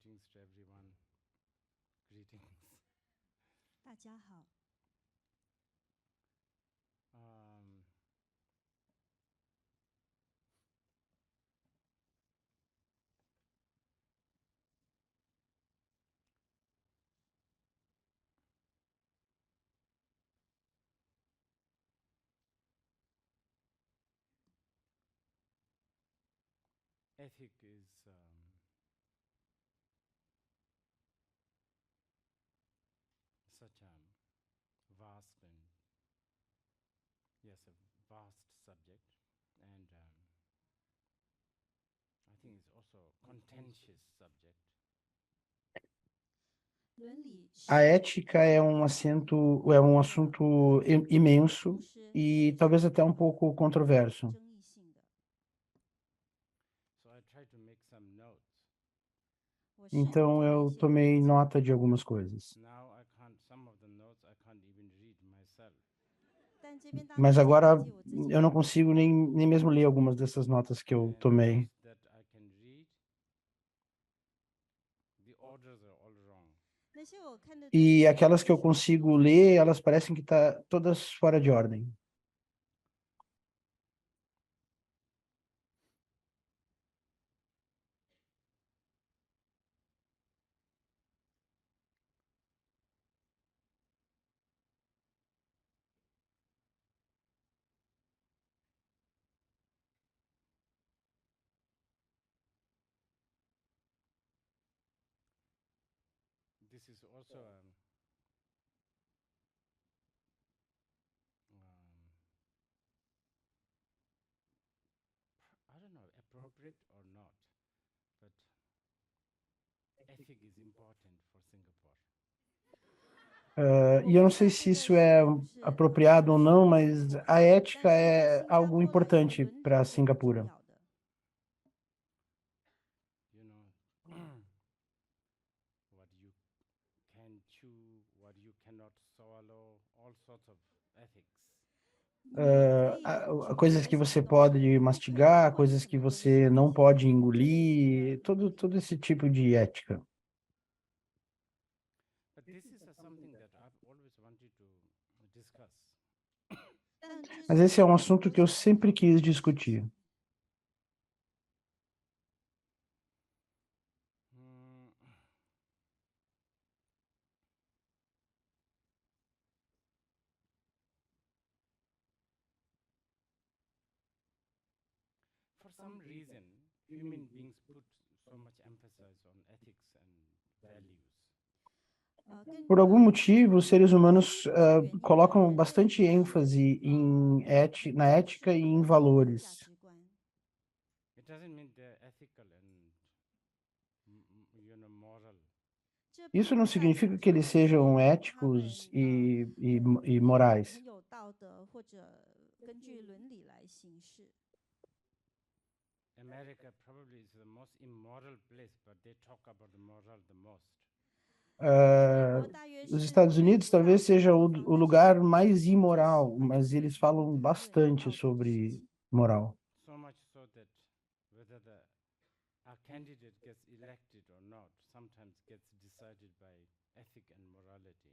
Greetings to everyone. Greetings. 大家好， Um, Ethic is such a vast and yes, a vast subject, and I think it's also a contentious subject. 伦理 A 是 ética é um assunto imenso 同时 e talvez até um pouco controverso. 争议性的。 So I try to make some notes. 我试着 Então 做了一 eu 些笔 tomei 记 nota de algumas coisas. Now I can't. Some of the notes I can't even read myself. 但这边当 Mas 中这些 agora 笔记我自己 eu não consigo nem mesmo ler algumas dessas notas que eu And tomei. those that I can read, the orders are all wrong. 那些我看得懂 E 的 aquelas que eu 顺序都 consigo 是 ler, elas parecem que tá todas fora de ordem. This is also I don't know, appropriate or not, but ethic is important for Singapore. E eu não sei se isso é apropriado ou não, mas a ética é algo importante para Singapura. You know, what you can chew, what you cannot swallow, all sorts of ethics. Coisas que você pode mastigar, coisas que você não pode engolir, todo esse tipo de ética. But this is something that I've always wanted to discuss. 但这 Mas 是 esse é um 我 assunto que eu 想 sempre 讨 quis 论的事 discutir. 情 Hmm. For some reason, human beings put so much emphasis on ethics and values. 跟 Por algum motivo, os seres humanos 根源于 colocam 人类 bastante 对 ênfase na 价 ética e em 价 valores. 值观 It doesn't mean they're ethical and moral. 这 Isso 并 não 不代表 significa que 说 eles 这些 sejam 人他们 éticos 很 morais. 很有道德或者根据伦理来行事。 America probably is the most immoral place, but they talk about the moral the most. 美国大约 Os 是 Estados 最 Unidos 不道 talvez 德的 seja 地 o 方，但是 lugar 他们 mais 最 imoral, 喜欢 mas 在 eles 这里 falam 谈论 bastante 道德的事 sobre 情。 moral. So much so that whether our candidate gets elected or not sometimes gets decided by ethic and morality.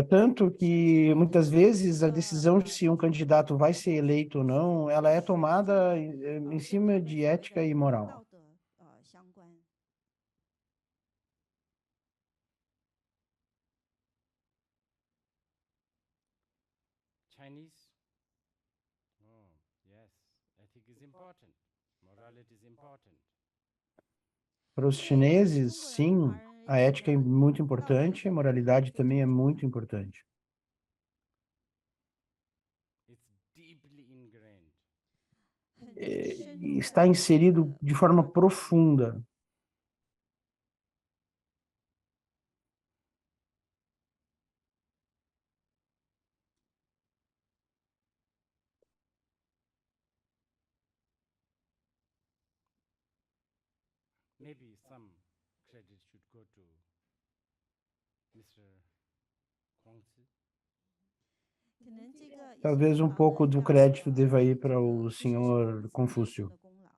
Tanto que 甚至 muitas 很多 vezes a decisão de se um candidato vai ser eleito ou não, ela é tomada em cima de ética e 道 moral. 德相关。 Chinese, oh yes, ethic is important, morality is important. Para os 对 chineses, 中国人和华 sim, 人 a 而言 ética é 呢， muito 道德 importante, a 是 moralidade 非常 também é 重要 muito 的。 importante. It's deeply ingrained. 很 E 深入 está 在我们 inserido 的 de forma 文化中。 profunda. Maybe some credit should go to Mr. Huangzi. 可能这个一些 Talvez 功 um 劳 pouco 呢 do 要 crédito deva 给 ir 这 para 个 o 不是是 senhor 孔子背后 Confúcio. 的功劳。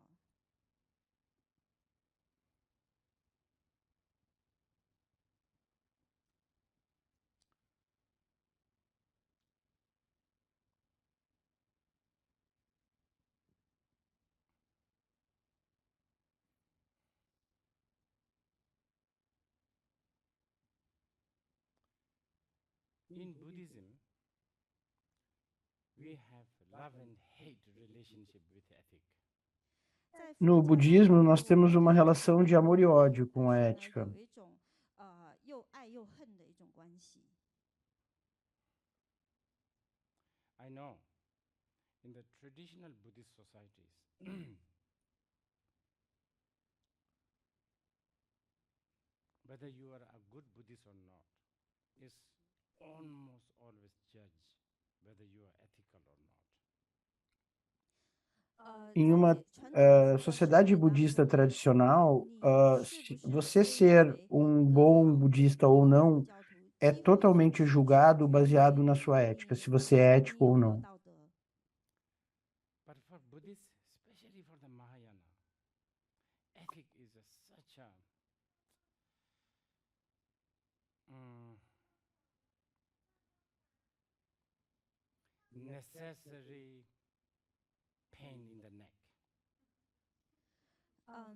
In Buddhism, we have love and hate relationship with ethic. 在 No 佛教当 budismo, 中 nós 我 temos 们 uma 对 relação de amor e ódio 但 com a 是呢 ética. 有一种又爱又恨的一种关系。 I know in the traditional Buddhist societies, whether you are a good Buddhist or not is almost always judged whether you are ethical or not. Em uma 在传统的佛教社 sociedade 会当 budista 中， tradicional, 你是不是 você 被 ser 认为 um 一个 bom 好 budista 的 ou 佛 não 教徒 é 几乎是 totalmente 取决 julgado 于 baseado na sua 你 ética, se você é 你 ético ou 有没有 não. 道德。 But for Buddhists, especially for the Mahayana, ethic is such a necessary pain in the neck.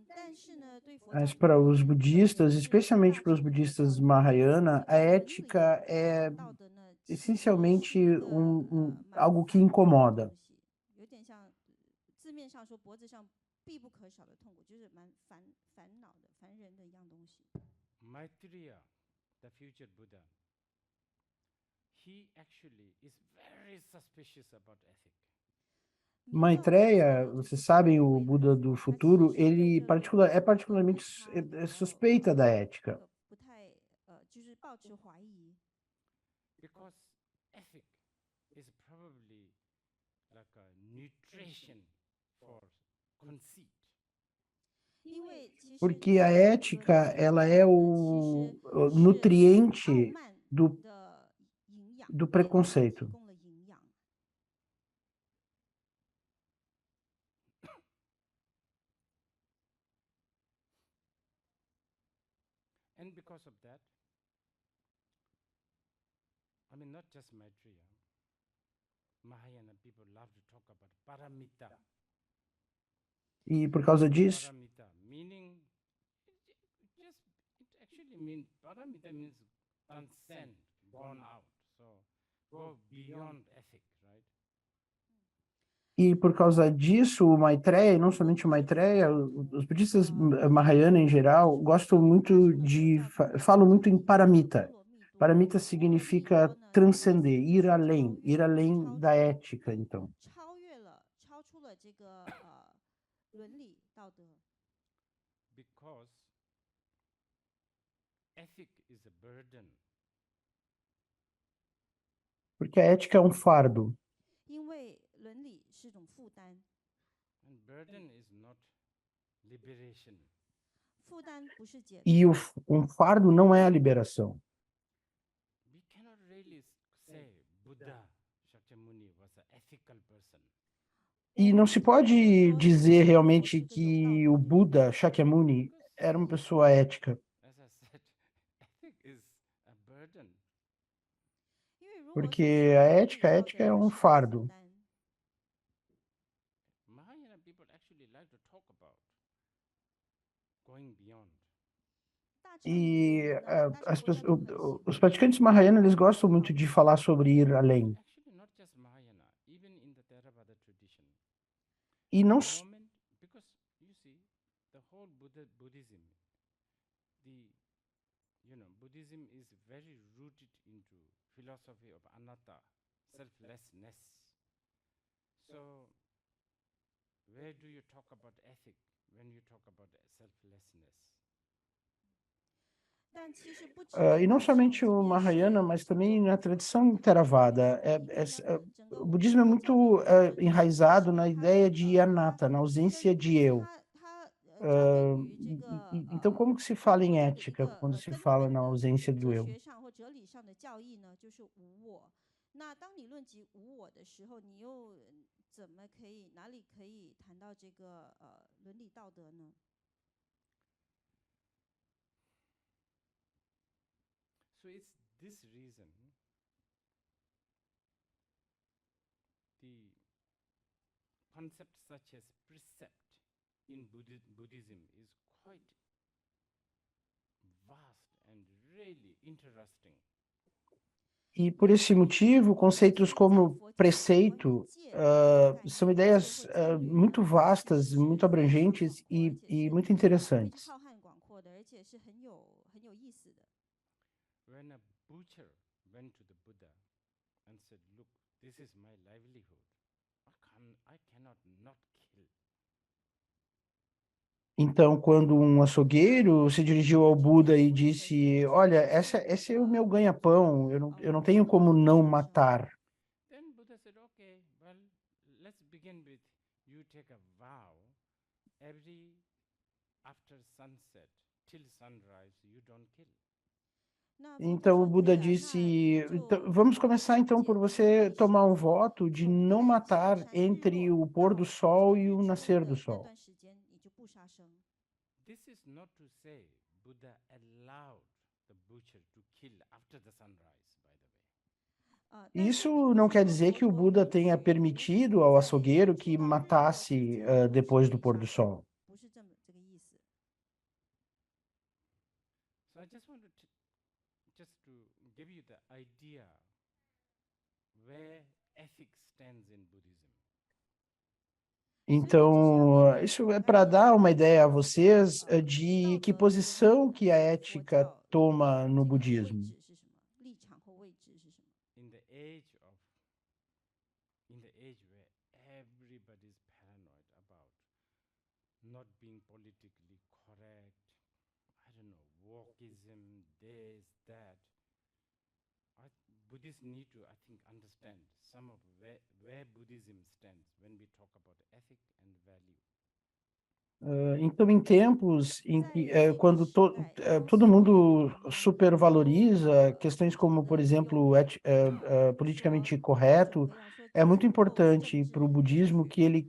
但是呢，对佛教 Mas 徒 para 而 os 言，认为 budistas, 是 especialmente 大 para os 乘佛教 budistas 里 Mahayana, 这 a 个伦理 ética é 道德呢，其实 essencialmente 是一个 蛮 algo que 烦恼的 incomoda. 东西，有点像字面上说脖子上必不可少的痛苦，就是蛮烦恼的、烦人的一样东西。 Maitreya, the future Buddha, he actually is very suspicious about ethic. Maitreya, 弥勒菩萨，就 vocês 是 sabem, 佛 o 未来 Buda 佛 do 他其 futuro, 实对 ele 这个伦理道德 particularmente 他比较 suspeita da ética. 不太就是抱持怀疑。 Because ethic is probably like a nutrition for conceit. 因为其实 Porque a 这个 ética, 伦理 ela 道 é 德 o 呢，其实是 nutriente 傲慢 do 的营养， do 给人提 preconceito. 供了营养。 And because of that, I mean, not just Maitreya, Mahayana people love to talk about paramita. E por causa disso, Paramita, meaning, it actually means, paramita means transcend, gone out. So go beyond ethic, right? o Maitreya, e não somente o Maitreya, os budistas Mahayana em geral, gostam muito falam muito em paramita. Paramita significa transcender, ir além da ética, então. 超出了这个伦理道德。 Because ethic is a burden. Porque a ética é um fardo. 因为伦理是种负担， And burden is not liberation. 负担不是解 E 脱。 um fardo não é a liberação. We cannot really say Buddha Shakyamuni was an ethical person. E não se pode dizer realmente que o Buda Shakyamuni era uma pessoa ética. As I said, ethic is a burden. 因为如果 Porque 说 a 是 ética 伦理道德 é 呢 um 是个负 fardo. 担。 Mahayana people actually like to talk about going beyond. 大乘 E 大乘佛教徒很喜 os 欢 praticantes Mahayana, eles gostam muito de falar sobre ir além. Actually, not just Mahayana, even in the Theravada tradition. E não The moment, because you see, the whole Buddhism, Buddhism is very rooted into philosophy of anatta, selflessness. So, where do you talk about ethic when you talk about selflessness? 但其实不止 E não 大乘 somente 即 o 便 Mahayana, 是 mas também na tradição Theravada. 整个 O 我们 budismo é 佛教 muito 的伦理 enraizado 其 na 实 ideia de 它 anatta, na ausência de eu. 它根源于这个 Então, como que se fala em 佛教的一 ética 个 quando se 根 fala 本 na 的 ausência do 哲 eu? 学上或哲理上的教义呢，就是无我。那当你论及无我的时候，你又怎么可以哪里可以谈到这个伦理道德呢？ So it's this reason the concept such as precept in Buddhism is quite vast and really interesting. E por esse motivo, conceitos como preceito são ideias muito vastas, muito abrangentes e muito interessantes. 浩瀚广阔的，而且是很有意思的。 When a butcher went to the Buddha and said, "Look, this is my livelihood. I cannot not kill." Então, quando um açougueiro se dirigiu ao Buda e disse: Olha, esse é o meu ganha-pão, eu não tenho como não matar. Then Buddha said, "Okay, well, let's begin with you take a vow every after sunset till sunrise you don't kill." 那佛陀 Então, o 说 Buda 对啊， disse: 那 "Então, 就 vamos começar então 解 por 脱 você 开 tomar 始 um voto de 从 não 太阳下 matar 山日 entre 落 o pôr do 到 sol 日 e o 出 nascer 的 do 那 sol." 段时间，你就不杀生。 This is not to say Buddha allowed the butcher to kill after the sunrise, by the way. 但是 Isso 并不 não 是 quer 说 dizer 佛 que o 陀 Buda 允 tenha 许 permitido ao 在 açougueiro 日 que 出到日落之 matasse 间的 depois 时 do 间 pôr 杀 do 生， sol. 不是这个意思。 So I just want to just to give you the idea where ethics stands in Buddhism. Então, isso é para dar uma ideia a vocês de que posição que a ética toma no budismo. 位置是什么？立场或位置是什么？ In the age where everybody's paranoid about not being politically correct, I don't know, wokeism, this, that. Buddhists need to, I think, understand some of where Buddhism stands when we talk about ethic and value. Então, em tempos em que, 在这个 quando 时代， 当 todo 所有 mundo 人们 supervaloriza 都 questões 非 como, 常 por 的 exemplo, 用 politicamente 说各种 correto, 各样说 é 政 muito 治不公、政 importante para o 治 budismo que ele 道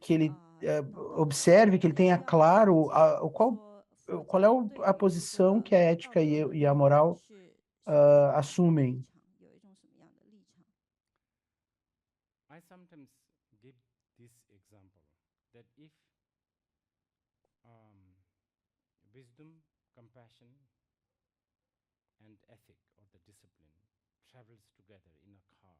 德不 observe, que ele 公，需 tenha 要 claro 了解 qual 说佛 qual 教 é 对 a 于这 posição 个 que a 道 ética 德 e 伦 a 理 moral 是什么样的立 assumem. 场，有一种什么样的立场？ I sometimes give this example that if wisdom, compassion, and ethic or the discipline travels together in a car,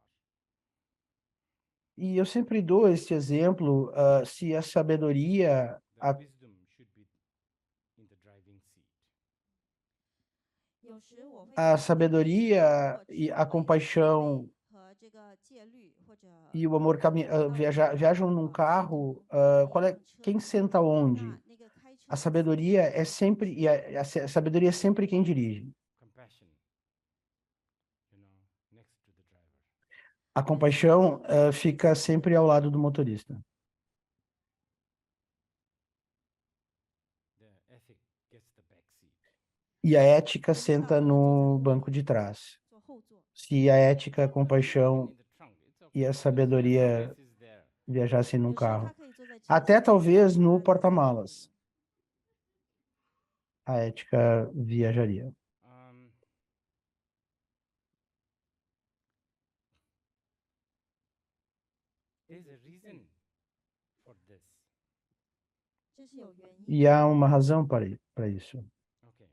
E eu sempre dou este exemplo, se a sabedoria, the wisdom should be in the driving seat. 有时我会 a 想说，如 sabedoria 果 e 智 a 慧、慈 compaixão 悲和这个戒律或者 e o amor 道德 viajam num 系 carro, 统在一 qual é 辆车 quem 里， senta onde? 那个开车 A 的司 sabedoria 机 é 是 sempre e a sabedoria é sempre quem dirige. Compassion, next to the driver. A compaixão fica sempre ao lado do motorista. The ethic gets the back seat. E a ética senta no banco de trás. 坐后座。 Se a ética, a compaixão In the trunk, it's okay. e a because sabedoria space is there. viajassem num 有时候他 carro, 可以坐在车 até 厢， talvez no 他在 porta-malas, a ética viajaria. There's a reason for this. 这是有原因 E há uma razão para isso. Okay.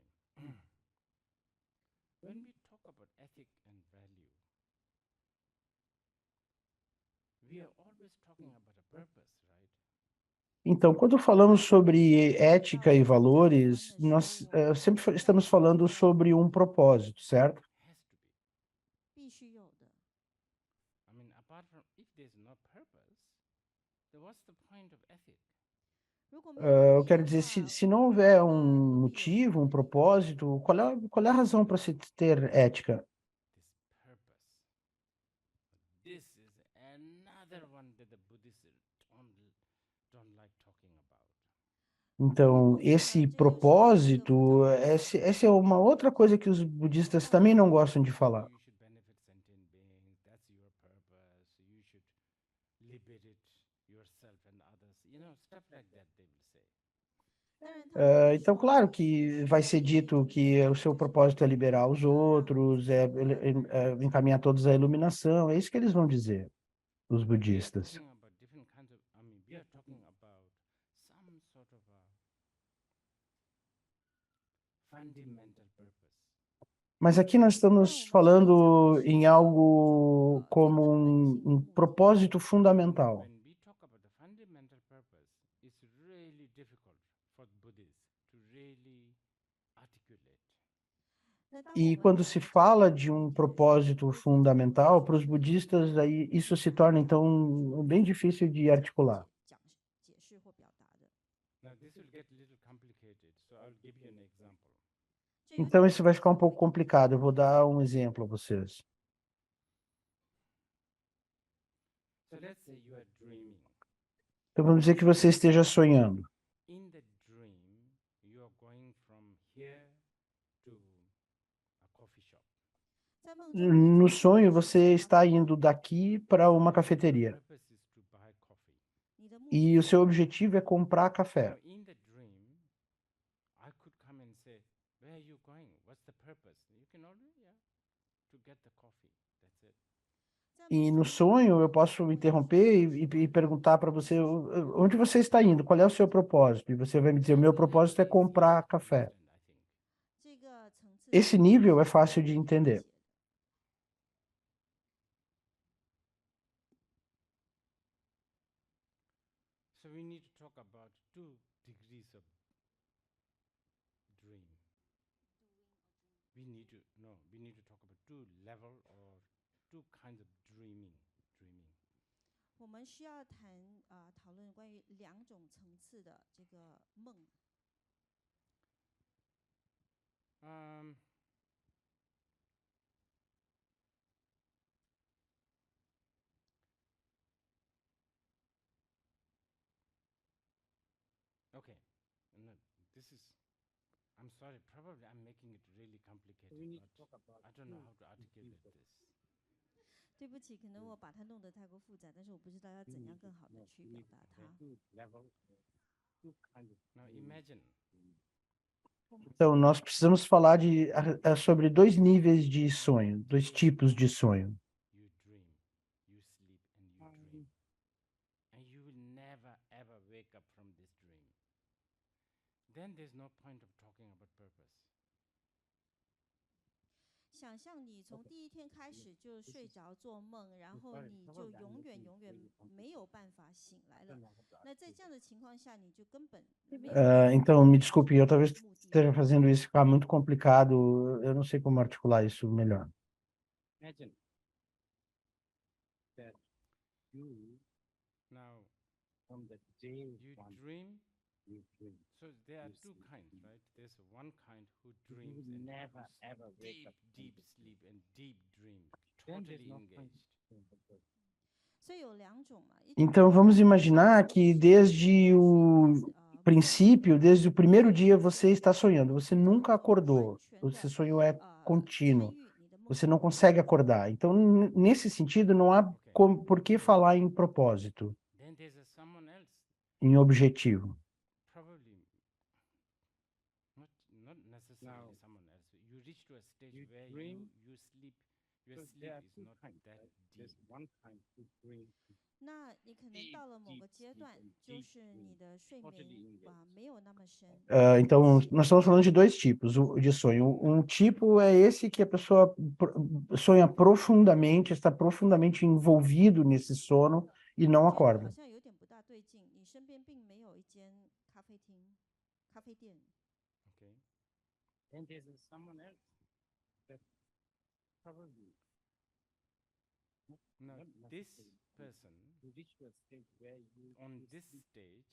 When we talk about ethic and value, we are always talking about a purpose, right? Então, quando falamos sobre ética e valores, nós sempre estamos falando sobre um propósito, certo? Has to be. 必须有的。 I mean, apart from if there's no purpose, then what's the point of ethic? 如果没有 Eu 意义 quero 的 dizer, 话， se não houver 那 um 何必有 motivo, um 意义？ propósito, qual é a razão para se ter ética? This purpose. This is another one that the Buddhists don't like talking about. Então, esse propósito, essa é uma outra coisa que os budistas também não gostam de falar. You should benefit sentient beings. That's your purpose. You should liberate yourself and others. Stuff like that they will say. 当然他们会 Então, 说 claro que vai ser dito que o seu propósito é liberar os outros, encaminhar todos à iluminação, é isso que eles vão dizer, os We are budistas. talking about different kinds of, we are talking about some sort of a fundamental purpose. Mas aqui nós estamos falando em algo como um propósito fundamental. When we talk about the fundamental purpose, it's really difficult for Buddhists to really articulate. E quando se fala de um propósito fundamental, para os budistas, aí isso se torna, então, bem difícil de articular. 解释或表达的。 Now, this will get a little complicated, so I'll give you an example. 这有 Então, 点 isso vai ficar um pouco complicado. Eu vou dar um exemplo a vocês. So let's say you are dreaming. Então, vamos dizer que você esteja sonhando. In the dream, you are going from here to a coffee shop. 在梦中你 No 从 sonho, 这里 você 到 está indo daqui para uma The cafeteria. purpose is to buy coffee. 你的目 E 的 o 是 seu objetivo é comprar café. Now, in the dream, I could come and say, "Where are you going? What's the purpose?" You can already, yeah, to get the coffee. That's it. 在 E 梦 no 中 sonho, eu posso interromper e perguntar para você onde você está indo, qual é o seu propósito? E você vai me dizer: o meu propósito é comprar café. 这个层次 Esse nível é fácil de entender. So we need to talk about 2 degrees of dream. We need to talk about 2 level or 2 kinds of dreaming. 我们需要讨论关于2种层次的这个梦。 Um, okay, no, this is. I'm sorry. Probably I'm making it really complicated. But I don't know how to articulate this. 对不起，可能我把它弄得太过复杂，但是我不知道要怎样更好的去表达它。 Now imagine Então, nós precisamos falar sobre 2 níveis de sonho, 2 tipos de sonho. you dream, you sleep, and you dream, and you will never ever wake up from this dream. Then there's no point of talking about purpose. 想象你从第一天开始就睡着做梦，然后你就永远没有办法醒来了。那在这样的情况下，你就根本没有 Então, me desculpe, eu talvez esteja fazendo isso ficar muito complicado. Eu não sei como articular isso melhor. Imagine that you now from the day you dream. So there are 2 kinds, right? There's one kind who dreams and never ever wake up, deep sleep and deep dream, totally engaged. 所以有2种嘛。一种 Então, vamos imaginar que desde o princípio, desde o primeiro dia, você está sonhando. Você nunca acordou. Esse sonho é contínuo. Você não consegue acordar. Então, nesse sentido, não há por que falar em propósito, Then there's someone else, em objetivo. probably not necessarily someone else. You reach to a stage where you sleep. Your sleep is not that deep. 那你可能到了某个阶段，就是你的睡眠没有那么深。 Então, nós estamos falando de 2 tipos de sonho. Um tipo é esse que a pessoa sonha profundamente, está profundamente envolvido nesse sono e não 好 acorda. 像有点不大对劲，你身边并没有一间咖啡厅、咖啡店。 Okay. Then there's someone else that probably. Now this person on this stage,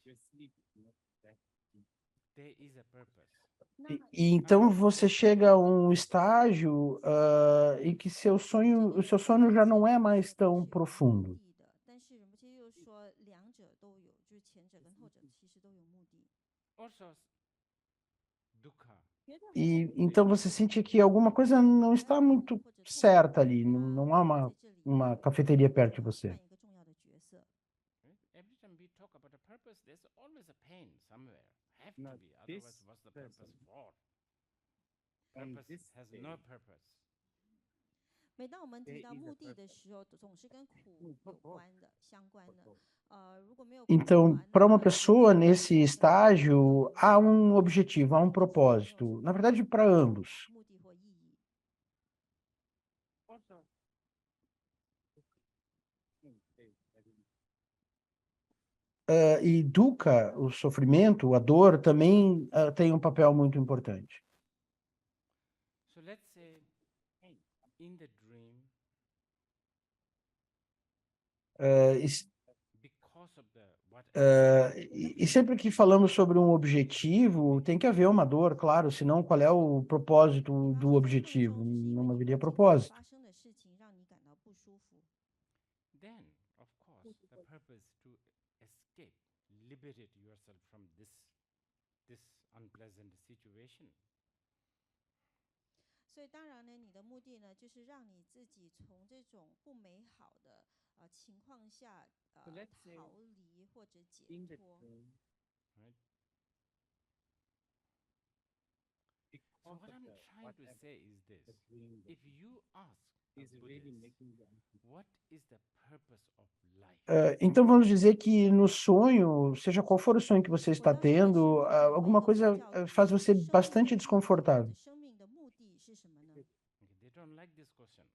there is a purpose. E então você chega a um estágio em que o seu sono já não é mais tão profundo. 但是仁波切又说2者都有，就是前者跟后者其实都有目的。 Also, dukkha. E então você sente que alguma coisa não está muito certa ali, não há uma cafeteria perto de você. 扮演一个重要的角色。 Right? Every time we talk about a purpose, there's always a pain somewhere. Have to be. Otherwise, what's the purpose for? Purpose has no purpose. 每当我们提到目的的时候，总是跟苦有关的、相关的。如果没有苦的话， Então, para uma 那 pessoa nesse estágio, há um objetivo, há um propósito. Na verdade, para ambos. 目的或意义。e educa o sofrimento, a dor, também tem um papel muito importante. So let's say in the dream, because of the E sempre que falamos sobre um objetivo, tem que haver uma dor, claro, senão qual é o propósito do objetivo? Não haveria propósito. 发生的事情让你感到不舒服， then of course the purpose to escape, liberate yourself from this unpleasant situation. 所以当然呢，你的目的呢，就是让你自己从这种不美好的情况下逃离或者解脱。 Right? So what I'm trying to say is this: if you ask a Buddhist, what is the purpose of life? Então vamos dizer que no sonho, seja qual for o sonho que você está tendo, alguma coisa faz você bastante desconfortável. 生命的目的是什么呢？ Okay, they don't like this question.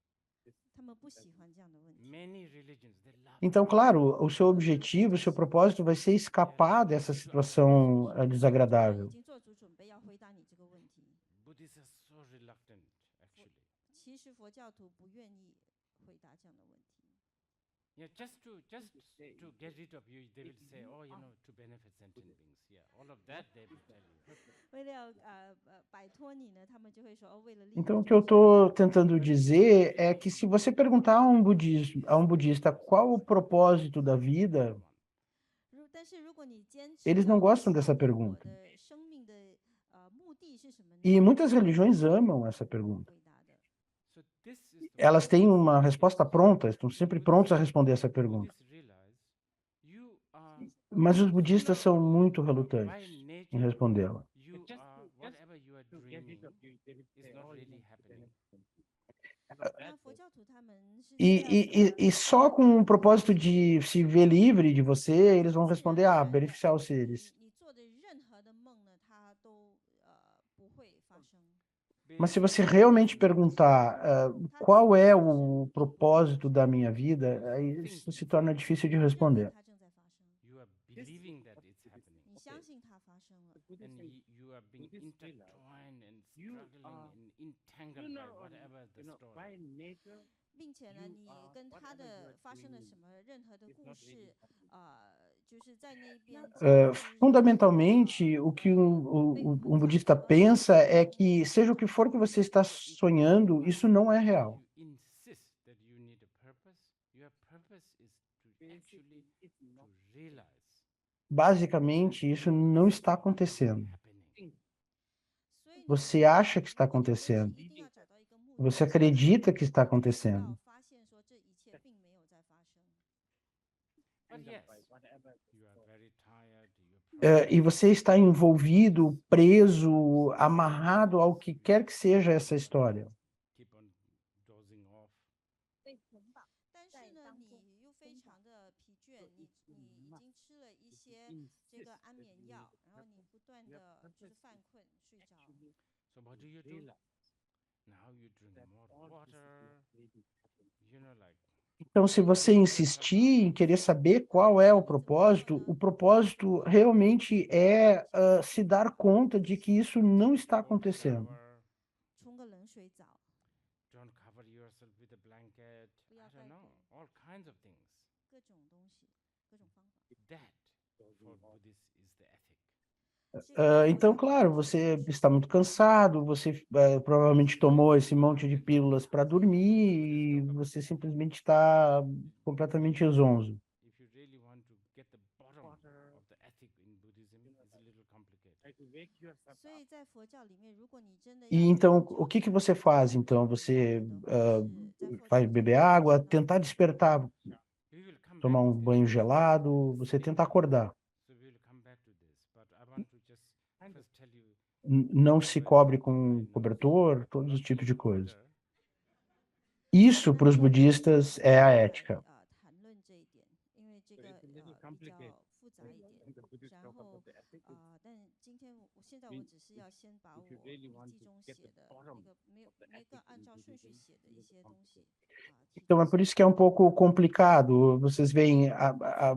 他们不喜欢这样的问题。 Many religions, they love Então, claro, o seu objetivo, o seu propósito vai ser escapar dessa situação desagradável. 已经做足准备要回答你这个问题。 Buddhists are so reluctant, actually. 其实佛教徒不愿意回答这样的问题。 Yeah, just to get rid of you, they will say, oh, to benefit sentient beings. Yeah, all of that they will tell you. 为了摆脱你呢，他们就会说哦，为了利益。 Então, o que eu estou tentando dizer é que se você perguntar a um budista qual o propósito da vida, 但是如果你坚持 eles não gostam dessa pergunta. 我的生命的目的是什么呢？ E muitas religiões amam essa pergunta. 回答的。 So this is the Elas têm uma resposta pronta, estão sempre prontos a responder essa pergunta. Buddhists realize you are Mas os budistas são muito by relutantes em nature, respondê-la. you are whatever you are dreaming is not really happening. 那佛教徒他们是这样的 E só com o propósito de se ver livre de você, eles vão responder, beneficiar os seres. 你做的任何的梦呢，它都不会发生。 Mas se você realmente perguntar qual é o propósito da minha vida, aí isso se torna difícil de 认为 responder. 它正在发生， You are believing that it's happening, 你相信它发生了， and you are being intertwined and struggling and entangled by whatever the story. 并且呢，你跟它的发生了什么任何的故事，就是在那边。 Fundamentalmente, o que um budista pensa é que, seja o que for que você está sonhando, isso não é real. You insist that you need a purpose. Your purpose is to actually to realize Basicamente, isso não está acontecendo. happening. 所以呢 Você acha que está acontecendo. 一定要找到一个目的， Você acredita que está 要 acontecendo. 发现说这一切并没有在发生。 But yes, you are very tired. E você está envolvido, preso, amarrado ao que quer que seja essa história. Keep on dozing off. 但是呢，你又非常的疲倦，你已经吃了一些这个安眠药，然后你不断的就是犯困睡着。 So what do? Now you drink more water. Like Então, se você insistir em querer saber qual é o propósito realmente é se dar conta de que isso não está acontecendo. shower, 冲个冷水澡， don't cover yourself with a blanket. I don't know, all kinds of things. 各种东西，各种方法。 That for Buddhists is the ethic. Então, claro, você está muito cansado, você provavelmente tomou esse monte de pílulas para dormir e você simplesmente está completamente zonzo. If you really want to get the bottom of the ethic in Buddhism, it's a little complicated. 所以在佛教里面，如果你真的 E então, o que você faz? Então, você vai beber água, tentar despertar, We will come tomar back um to this. banho gelado, você tenta acordar. So we will come back to this. But I want to just first tell you Não se cobre com cobertor, todos os tipos de coisas. Isso, para os budistas, é a ética. 谈论这一点，因为这个比较复杂一点。然后但今天现在 we- 我只是要先把 if you 我 really 笔 want 记 to 中 get 写 the 的 bottom 那个没有 of the 没个 ethic 按 in 照顺序 Buddhism, 写的 it 一 is 些东西 complicated. 提 Então, 出 é por 来。 isso que é um pouco complicado. Vocês veem,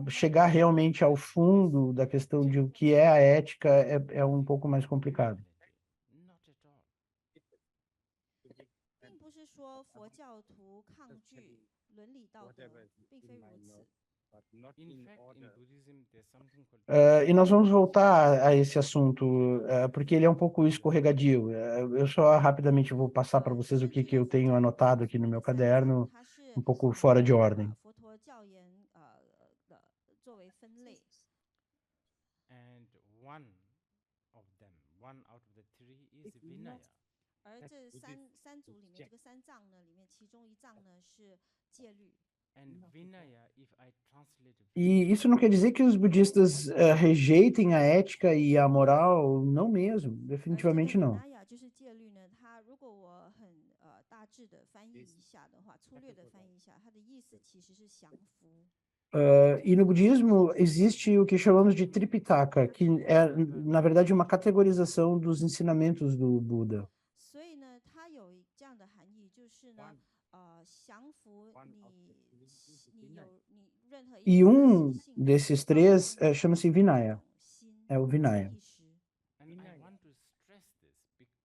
chegar realmente ao fundo da questão de o que é a ética é um pouco mais complicado. Not at all. 并不是说佛教徒抗拒伦理道德， Whatever is 并 in 非 my 如此。 note, but not in fact, in Buddhism, there's something called E nós vamos voltar a esse assunto, porque ele é um pouco escorregadio. Eu só rapidamente vou passar para vocês o que eu tenho anotado aqui no meu caderno, 它是 um pouco fora de ordem. 把佛陀教言的作为分类， and one out of the three is Vinaya. 而这 Buddhist 三组里面， object 这个三藏呢，里面其中一藏呢是戒律。 And Vinaya, if I translate it, E isso não quer dizer que os budistas rejeitem a ética e a moral, não mesmo, 而这个 definitivamente não. Vinaya 就是戒律呢，它如果我很大致的翻译一下的话，粗略的翻译一下，它的意思其实是降服。 E no budismo existe o que chamamos de Tripitaka, que é, na verdade, uma categorização dos ensinamentos do Buda. 所以呢，它有这样的含义，就是呢 one,，降服 one of 你 the three is 你 Vinaya. 有你任何一 E 种 um 习性 desses 包括 três 你 chama-se 的 Vinaya, 一种心 é o Vinaya. 意识。 And I want to stress this because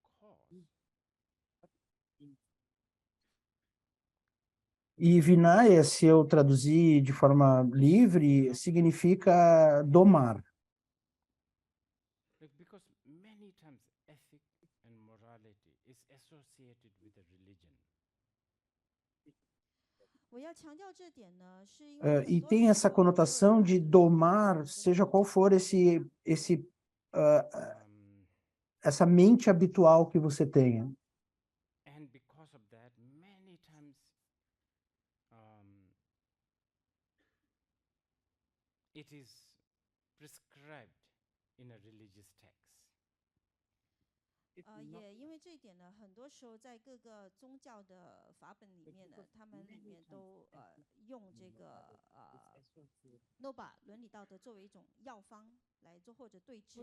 E Vinaya, se eu traduzir de forma livre, significa domar. because many times ethics and morality is associated with a religion. 我要强调这点呢，是因为 E 很多 tem 时 essa 候很多人 conotação 把 de 伦理道德 domar, 跟 seja 宗 qual 教 for essa mente habitual que você tenha. And because of that, many times it is prescribed in a religious text. 也因为这一点呢，很多时候在各个宗教的法本里面呢，他们里面都用这个都把伦理道德作为一种药方来做或者对治。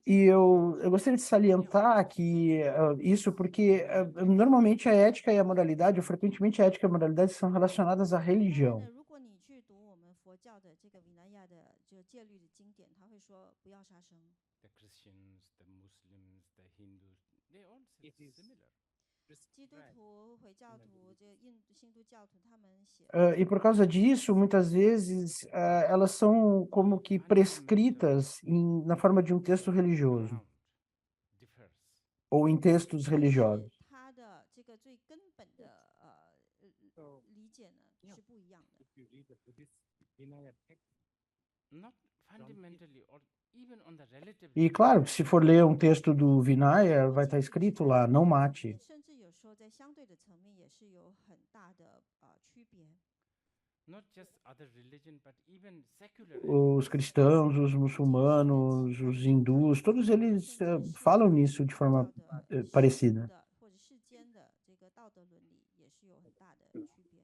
E eu gostaria de salientar que isso porque normalmente a ética e a moralidade, ou frequentemente a ética e a moralidade são relacionadas à 当然 religião. 呢，如果你去读我们佛教的这个维那亚的这个戒律的经典，他会说不要杀生。 The Christians, the Muslims, the Hindus, they all say similar. 基督徒、回教徒、这个印度教徒，他们写 E por causa disso, muitas vezes elas são como que prescritas na forma de um texto religioso Ground differs. ou em textos 但是 religiosos. 它的这个最根本的理解呢是不一样的。 If you read the Buddhist Vinaya text, not fundamentally or even on the relative E claro, se for ler um texto do Vinaya, vai estar escrito lá, não mate. 甚至有时候在相对的层面也是有很大的区别。 not just other religion, but even secular. Os cristãos, os muçulmanos, os hindus, todos eles falam nisso de forma parecida. 或者世间的这个道德伦理也是有很大的区别。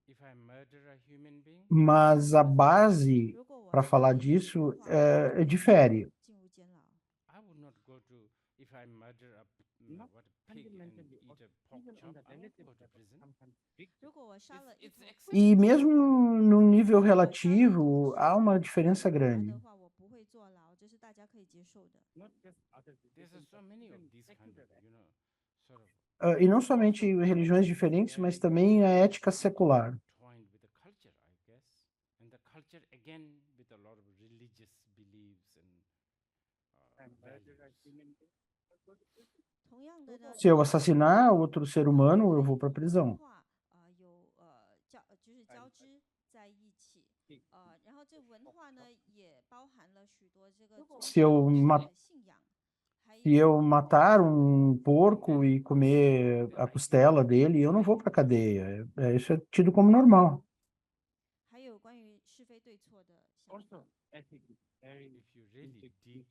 If I murder a human being, Mas a base 如果我 para 杀 falar 了一个人 disso 的话 difere. 进入监牢。 I would not go to, if I murder a what, a pig and eat a pork chop, I won't go to prison. 如果我杀了一 It's 头 E mesmo num nível 我杀了一头 relativo, 狮 há 子 uma diferença 杀的 grande. 话，我不会坐牢，这是大家可以接受的。 Not just other There's so many of these kind of, sort of E não somente religiões diferentes, mas também a ética secular. twined with the culture, I guess. And the culture again with a lot of religious beliefs and values. 同样的呢， Se eu assassinar outro ser humano, eu vou para a prisão. 有就是交织在一起，然后这文化呢也包含了许多这个宗 Se eu 教的信仰，还 Se eu matar um porco e comer a costela dele, eu não vou para a cadeia. Isso é tido como normal. 还有关于是非对错的想法。 Also, ethics is very, if you really dig,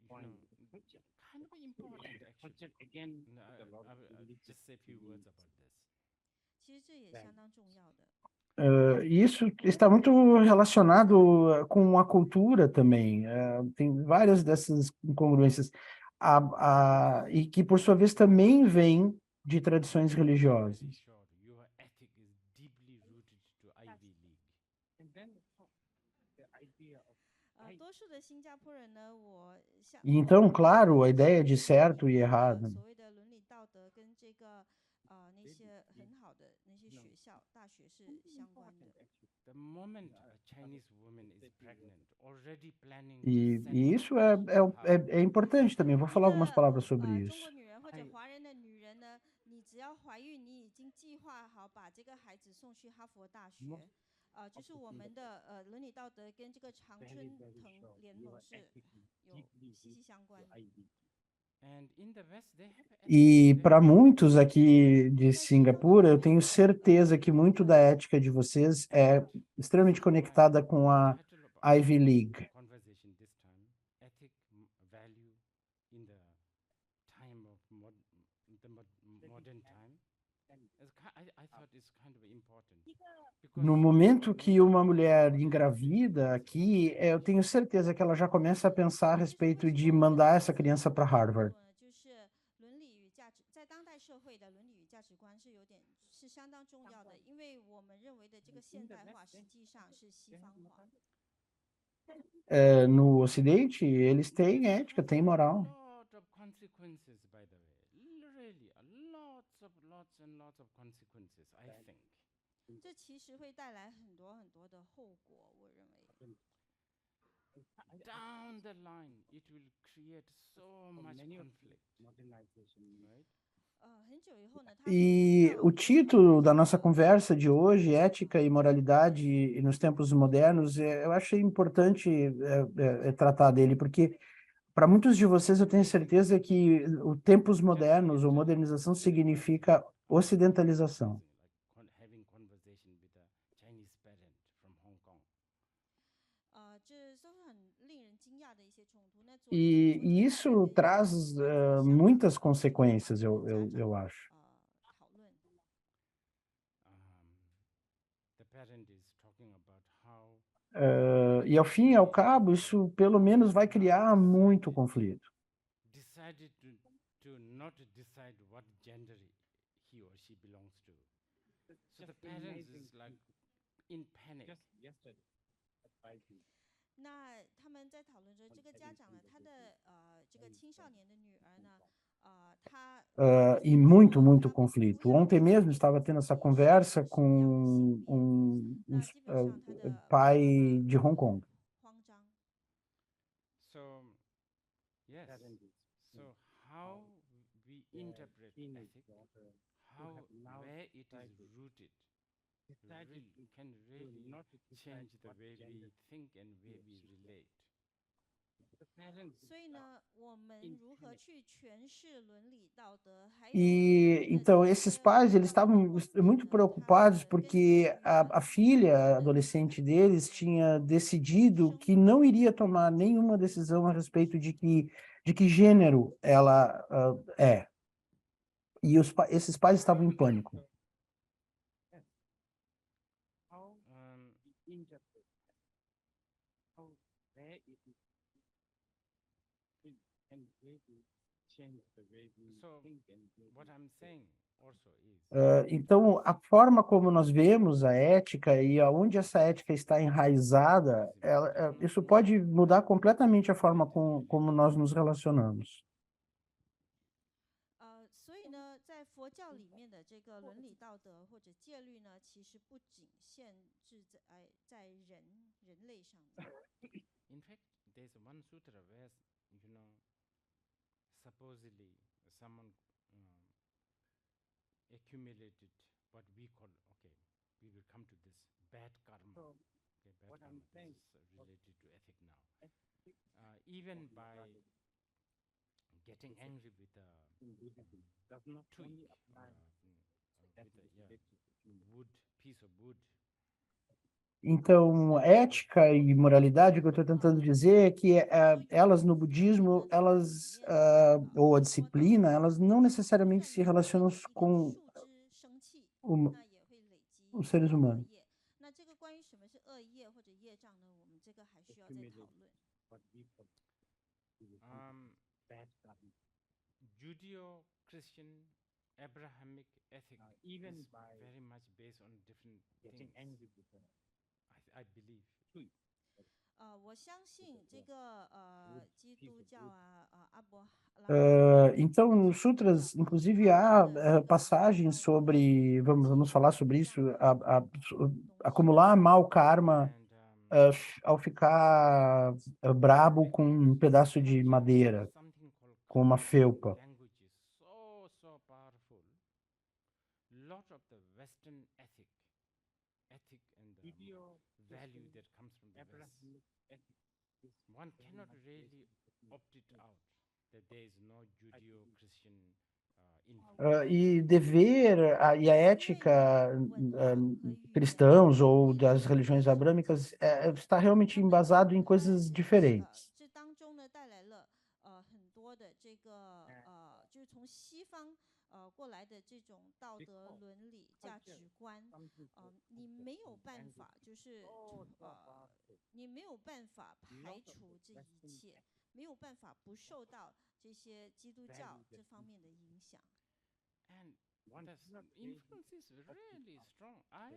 kind of important actually. Again, I will just say a few words about this. 其实这也相当重要的。E isso está muito relacionado com a cultura também. Tem várias dessas incongruências, e que, por sua vez, também vêm de tradições religiosas. Sure, your ethic is deeply rooted to Ivy League. 多数的新加坡人呢，我想 E então, claro, a ideia de certo e errado. 所谓的伦理道德跟这个那些很好的那些学校、大学是相关的。The moment a Chinese woman is pregnant, already planning E to send isso her é importante também. Vou falar algumas palavras sobre 中 isso. 国女人或者华人的女人呢，你只要怀孕，你已经计划好把这个孩子送去哈佛大学。就是我们的伦理道德跟这个常春藤联盟是有息息相关的。 And in the West, they have E ethics. para muitos aqui de Singapura, eu tenho certeza que muito da ética de vocês é extremamente conectada com a Title of Ivy League. conversation this time, ethic value in the time of modern time. I thought it's kind of important. No momento que uma mulher engravida aqui, eu tenho certeza que ela já começa a pensar a respeito de mandar essa criança para Harvard. 就是伦理与价值，在当代社会的伦理与价值观是相当重要的，因为我们认为的这个现代化实际上是西方化。 No Ocidente, eles têm ética, têm moral. Lot of consequences, by the way. Really, lots and lots of consequences, I think. 这其实会带来很多很多的后果，我认为。 Down the line, it will create so much conflict, right? 很久以后呢， E o título da nossa conversa de hoje, Ética e Moralidade nos Tempos Modernos, eu achei importante tratar dele, porque para muitos de vocês eu tenho certeza que o tempos modernos ou modernização significa ocidentalização. Like having conversation with a Chinese parent from Hong Kong. 这都是很令人惊讶的一些冲突。那 E isso traz muitas consequências, eu acho. 讨论。 The parent is talking about how E ao fim e ao cabo, isso pelo menos vai criar muito conflito. decided to not decide what gender he or she belongs to. So the parents is like in panic. 那他们在讨论着这个家长呢，他的这个青少年的女儿呢，她 E muito, muito conflito. Ontem mesmo estava tendo essa conversa com pai de Hong Kong. 慌张。 So yes. So how we interpret ethic, where it is rooted, can really change the way we think and way we relate. 所以呢，我们如何去诠释伦理道德？还有 E então esses pais eles estavam muito preocupados porque a filha adolescente deles tinha decidido que não iria tomar nenhuma decisão a respeito de que gênero ela é. E esses pais estavam em pânico. So what I'm saying also is Então, a forma como nós vemos a ética e aonde essa ética está enraizada, isso pode mudar completamente a forma como nós nos relacionamos. 所以呢，在佛教里面的这个伦理道德或者戒律呢，其实不仅限制在人类上面。 in fact there's one sutra where supposedly someone accumulated what we call, we will come to this, bad karma. Bad karma, this is related to ethic now. Even by getting angry with a piece of wood. Então, ética e moralidade, o que eu estou tentando dizer é que elas no budismo, ou a disciplina, elas não necessariamente se relacionam com os seres humanos. 那这个关于什么是恶业或者业障呢？我们这个还需要再讨论。Judeo-Christian Abrahamic ethic is very much based on different things. I believe. 我相信这个基督教啊，阿伯拉罕 Então, nos sutras, inclusive, há passagens sobre, vamos falar sobre isso, acumular mau karma And ao ficar brabo com um pedaço de madeira, something called com uma felpa. language is so powerful. Lot of the Western ethic and the value that comes from the West. One cannot really opt it out that there is no Judeo-Christian influence. E dever e a ética cristãos ou das religiões abrâmicas está realmente embasado em coisas diferentes. 这当中呢带来了很多的这个就是从西方过来的这种道德伦理价值观，你没有办法就是你没有办法排除这一切，没有办法不受到这些基督教这方面的影响。 And the influence is really strong. I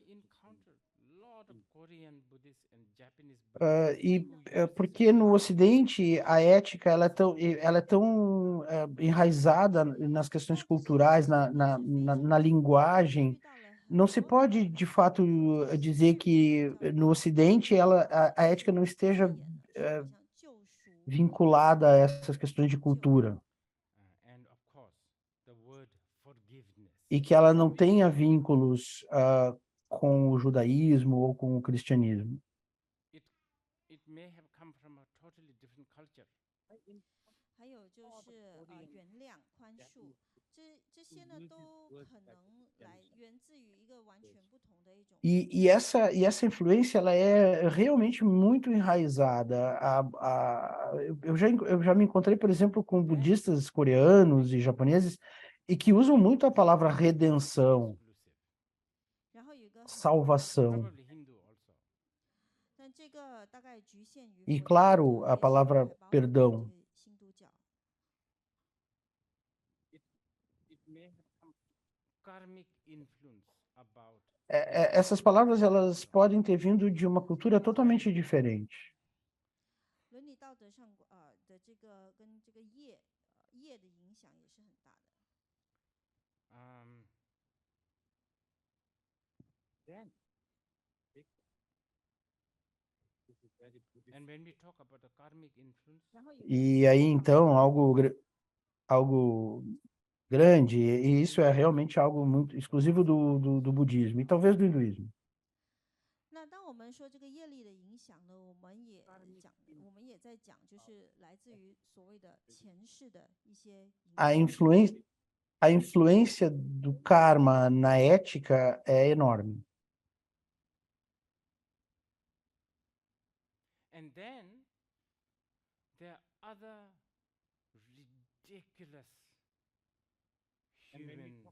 encountered a lot of Korean Buddhists and Japanese Buddhists. Porque no Ocidente a ética ela é tão enraizada nas questões culturais, na linguagem, não se pode de fato dizer que no Ocidente a ética não esteja vinculada a essas questões de cultura. E que ela não tenha vínculos com o judaísmo ou com o cristianismo. It may have come from a totally different culture. 还有就是原谅、宽恕，这些呢都可能源自于一个完全不同的一种。E essa influência ela é realmente muito enraizada. Eu já me encontrei, por exemplo, com budistas coreanos e japoneses e que usam muito a palavra redenção, salvação. E, claro, a palavra perdão. Essas palavras elas podem ter vindo de uma cultura totalmente diferente. E aí, então, algo grande, e isso é realmente algo muito exclusivo do budismo e talvez do hinduísmo. A influência do karma na ética é enorme. And then there are other ridiculous human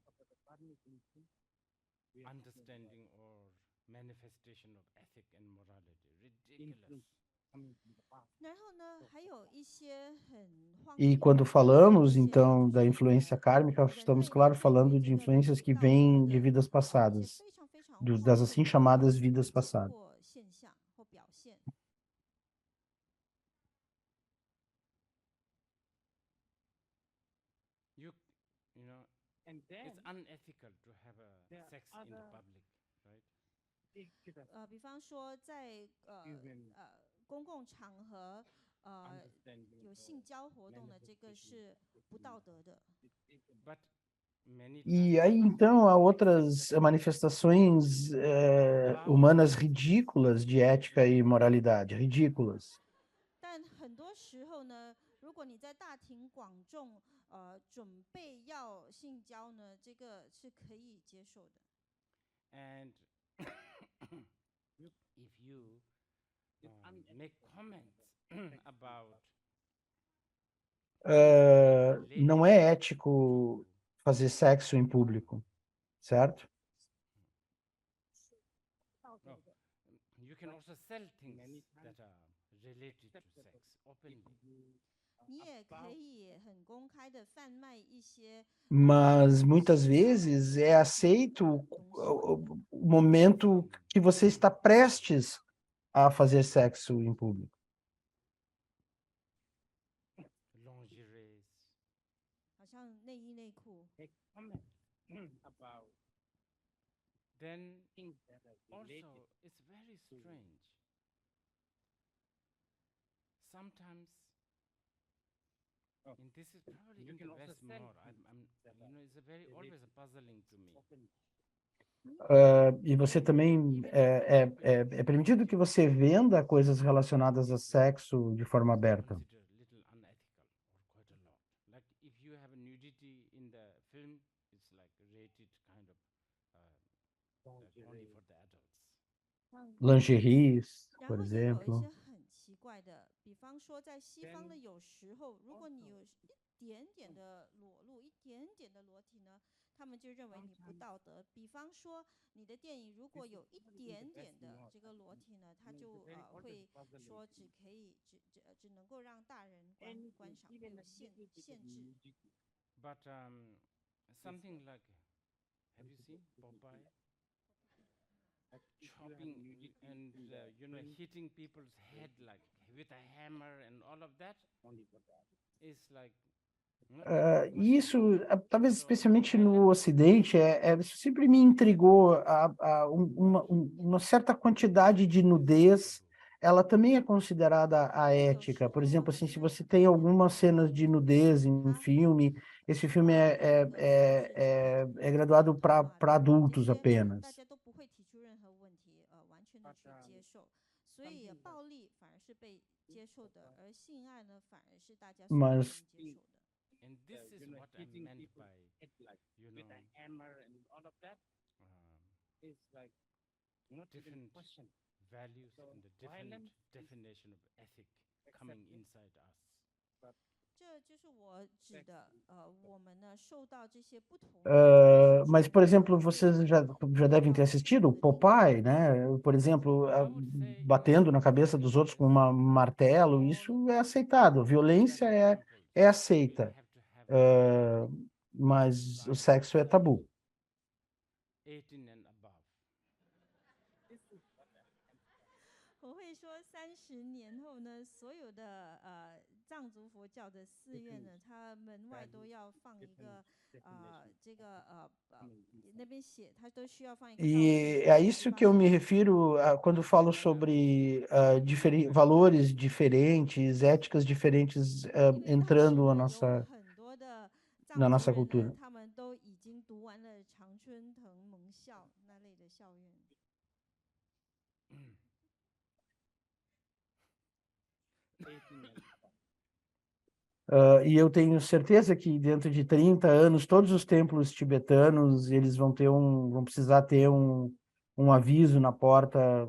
understanding or manifestation of ethic and morality. Ridiculous. E quando falamos, então, da influência kármica, estamos, claro, falando de influências que vêm de vidas passadas, das assim chamadas vidas passadas. You know, it's unethical to have a sex in the public, right? 比方说在公共场合有性交活动的这个是不道德的。 E aí, então, há outras manifestações humanas ridículas de ética e moralidade, ridículas. 但很多时候呢，如果你在大庭广众准备要性交呢，这个是可以接受的。 And if you make comments about não é ético fazer sexo em público, certo? can also sell things that are related to sex openly. 你也可以很公开的贩卖一些 Mas muitas vezes é aceito o momento que você está prestes a fazer sexo em público. Lingeries. 好像内衣内裤。 Then also it's very strange. Sometimes, and this is probably in the West more. It's a very always puzzling to me. E você também é permitido que você venda coisas relacionadas a sexo de forma aberta. Consider a little unethical or quite a lot. Like if you have nudity in the film, it's like rated kind of like only for the adults. Lingeries, 然 por 后也有一 exemplo. 些很奇怪的，比方说在西方的有时候，如果你有一点点的裸露、一点点的裸体呢，他们就认为你不道德。比方说你的电影如果有一点点的这个裸体呢，他就会说只能够让大人观赏，会有限制。 But something like, have you seen Popeye? Chopping and hitting people's head like with a hammer and all of that is like. Isso, talvez especialmente no Ocidente, sempre me intrigou uma certa quantidade de nudez. Ela também é considerada a ética. Por exemplo, assim, se você tem algumas cenas de nudez em um filme, esse filme é graduado para adultos apenas. 大家都不会提出任何问题，完全的去接受，所以暴力反而是被接受的，而性爱呢，反而是大家所不能接受的。 And this is what I meant by, with a hammer and all of that. It's like different values and a different definition of ethic coming inside us. 这就是我指的，我们呢受到这些不同。Mas, por exemplo, vocês já devem ter assistido o Popeye, né? Por exemplo, batendo na cabeça dos outros com um martelo, isso é aceitado. Violência é aceita, mas o sexo é tabu. 18 and above. 我会说，30年后呢，所有的藏族佛教的寺院呢，它门外都要放一个那边写，它都需要放一个。E é a isso que eu me refiro quando falo sobre valores diferentes, éticas diferentes entrando na nossa cultura. 他们都已经读完了常春藤盟校那类的校院。E eu tenho certeza que dentro de 30 anos, todos os templos tibetanos, eles vão precisar ter um aviso na porta,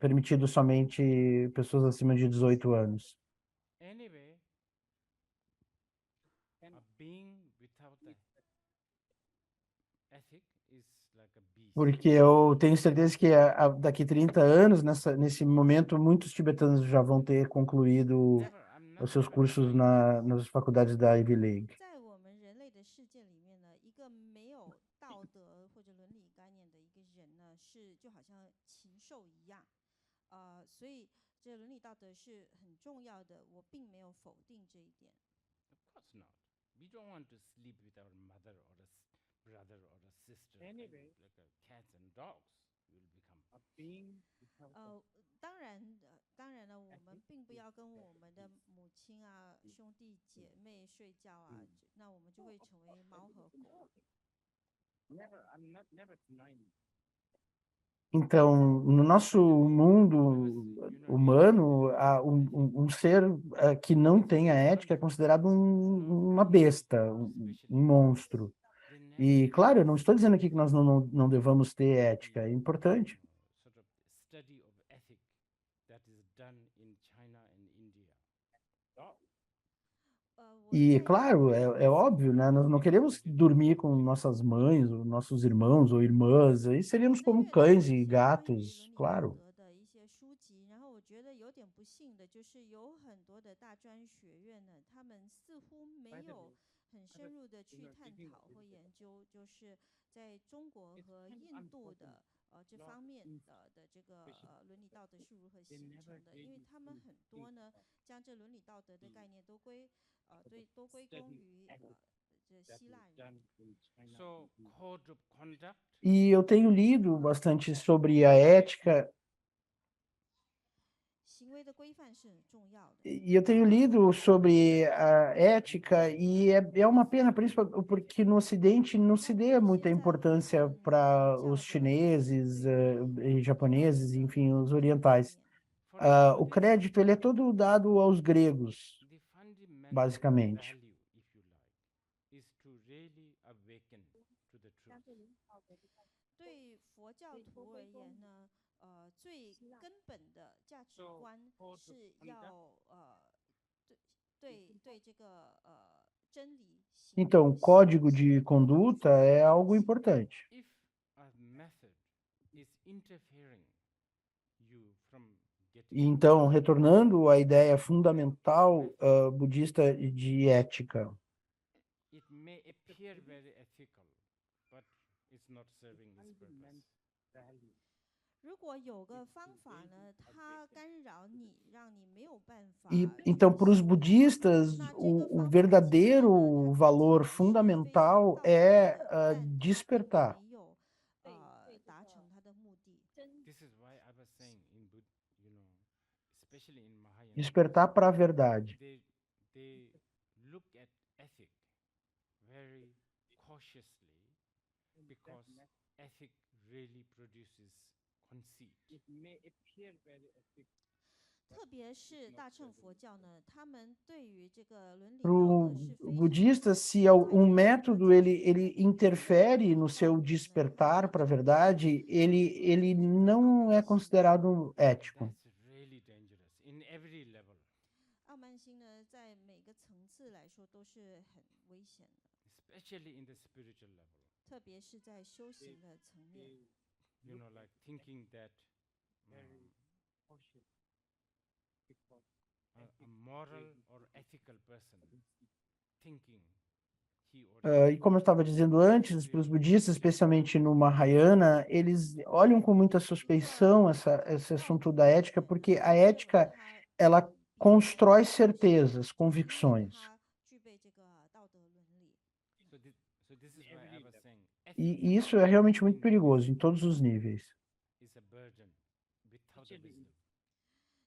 permitido somente pessoas acima de 18 anos. Anyway, being without the ethic is like a beast. Porque eu tenho certeza que daqui 30 anos, nesse momento, muitos tibetanos já vão ter concluído os seus cursos nas faculdades da Ivy League. 在我们人类的世界里面呢，一个没有道德或者伦理概念的一个人呢，就好像禽兽一样，所以这伦理道德是很重要的，我并没有否定这一点。Of course not. We don't want to sleep with our mother or a brother or a sister. Anyway, like cats and dogs will become. 当然了，我们并不要跟我们的母亲啊、兄弟姐妹睡觉啊，那我们就会成为猫和狗。Então, no nosso mundo humano, um ser que não tenha ética é considerado uma besta, um monstro. E, claro, eu não estou dizendo aqui que nós não devamos ter ética, é importante. E, claro, é óbvio, né? Nós não queremos dormir com nossas mães, ou nossos irmãos ou irmãs, aí seríamos como cães e gatos, claro. 幸的，就是有很多的大专学院呢，他们似乎没有很深入的去探讨或研究，就是在中国和印度的这方面的这个伦理道德是如何形成的，因为他们很多呢将这伦理道德的概念都归功于这希腊人。So code of conduct. E eu tenho lido bastante sobre a ética, 行为的规范是很重要的。 e eu tenho lido sobre a ética, e é uma pena, porque no Ocidente não se dê muita importância para os chineses, e japoneses, enfim, os orientais. For O Buddhists, crédito ele é todo dado aos gregos, the fundamental basicamente. value, if you like, is to really awaken to the truth. 对佛教徒而言呢，最根本的价值观是要对这个真理行 Então, 行 código de conduta é algo importante. If a method is interfering you from E getting então, retornando à ideia fundamental budista de ética, it may appear very ethical, but it's not serving its purpose. 如果有个方法呢，它干扰你，让你没有办法 E então, para os 修的话， budistas, 那这个 o 方法 verdadeiro 其实呢，它看起 valor 来是非常 fundamental 道德 é 的，但它并 despertar. 没有达成它的目的。 This is why I was saying in especially in Mahayana, Despertar para a verdade. they look at ethic very cautiously because ethic really produces conceit. 特别是大乘佛教呢，他们对于这个伦理 Para 道 o 德是非常 budista, se método ele interfere no seu despertar para a verdade, ele não é considerado ético. That's really dangerous in every level, 傲慢心呢，在每个层次来说都是很危险的， especially in the spiritual level. 特别是在修行的层面。 Like thinking that a moral or ethical person thinking he or E como eu estava dizendo antes, para os budistas, especialmente no Mahayana, eles olham com muita suspeição esse assunto da ética, porque a ética, ela constrói certezas, convicções. 他具备这个道德伦理。 so this is why I was saying E isso é realmente muito perigoso em todos os níveis, is a burden without the wisdom.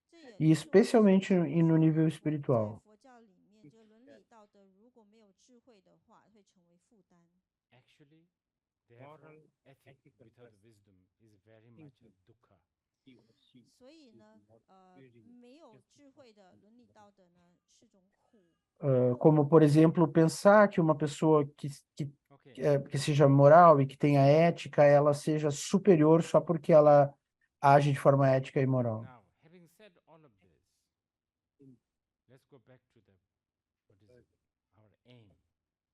这也 e especialmente no nível 在 espiritual. 佛教里面，这个伦理道德如果没有智慧的话，会成为负担。 Actually, therefore, ethic without wisdom is very much a dukkha. 所以呢，没有智慧的伦理道德呢，是种苦。 Como, por exemplo, pensar que uma pessoa Okay. que seja moral e que tenha ética, ela seja superior só porque ela age de forma ética e moral. Now, having said all of this, let's go back to what is our aim,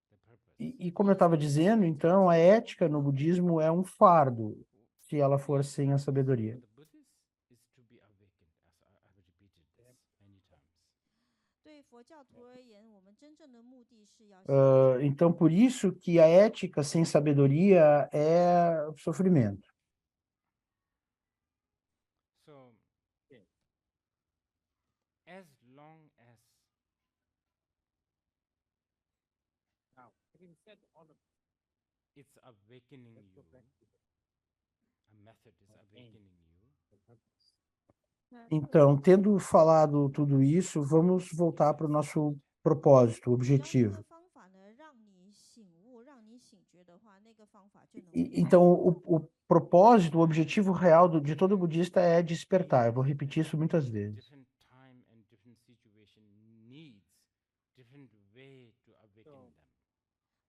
the purpose. E como eu estava dizendo, então, a ética no budismo é um fardo, se ela for sem a sabedoria. The Buddhist is to be awakened, as I've repeated this many times. 对佛教徒而言，我们真正的目的是要 Então, por isso que a ética sem sabedoria é sofrimento. So, as long as it's awakening you, a method is awakening you, Então, tendo falado tudo isso, vamos voltar para o nosso propósito, 只要那 objetivo. 个方法呢，让你醒悟，让你醒觉的话，那个方法就能 Então, o propósito, o objetivo real de todo budista é despertar. Eu vou repetir isso muitas vezes. different time and different situation needs different way to awaken them.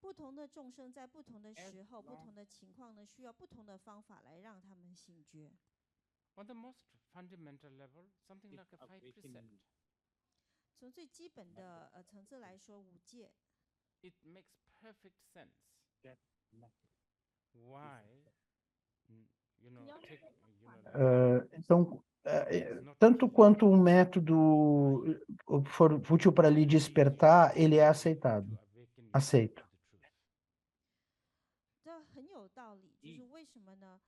不同的众生在不同的时候、不同的情况呢，需要不同的方法来让他们醒觉。 On the most fundamental level, something like a 5%. 从最基本的层次来说，五戒 It makes perfect sense. Why? Take, Então, tanto quanto um método for útil para lhe despertar, ele é aceitado, aceito. 这很有道理，就是为什么呢？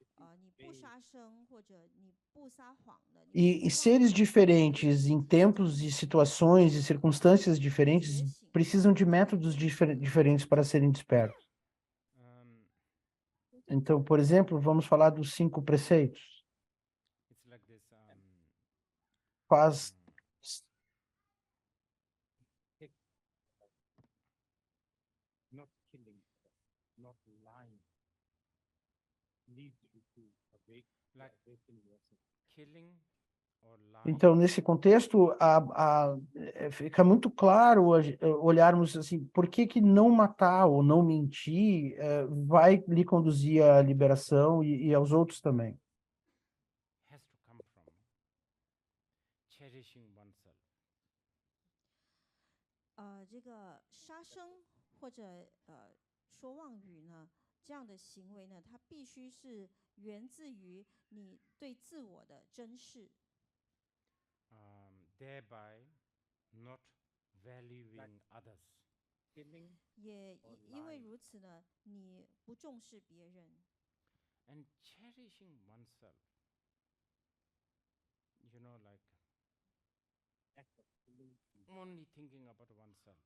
你不杀生或者你不撒谎的，你 E 不 seres 妄想 diferentes em tempos e situações e circunstâncias diferentes 觉醒， precisam de métodos diferentes para serem despertos. Um, Então, por exemplo, vamos falar dos 5 preceitos. it's like this. Faz not killing, not lying, leads you to Like awaken yourself. killing or lying. Então, nesse contexto, fica muito claro olharmos assim, por que que não matar ou não mentir vai lhe conduzir à liberação e aos outros também. Has to come from cherishing oneself. 这个杀生或者说妄语呢，这样的行为呢，它必须是源自于你对自我的珍视， Thereby not valuing others. Killing 也因为如此呢，你不重视别人。 And cherishing oneself, like act of killing only thinking about oneself.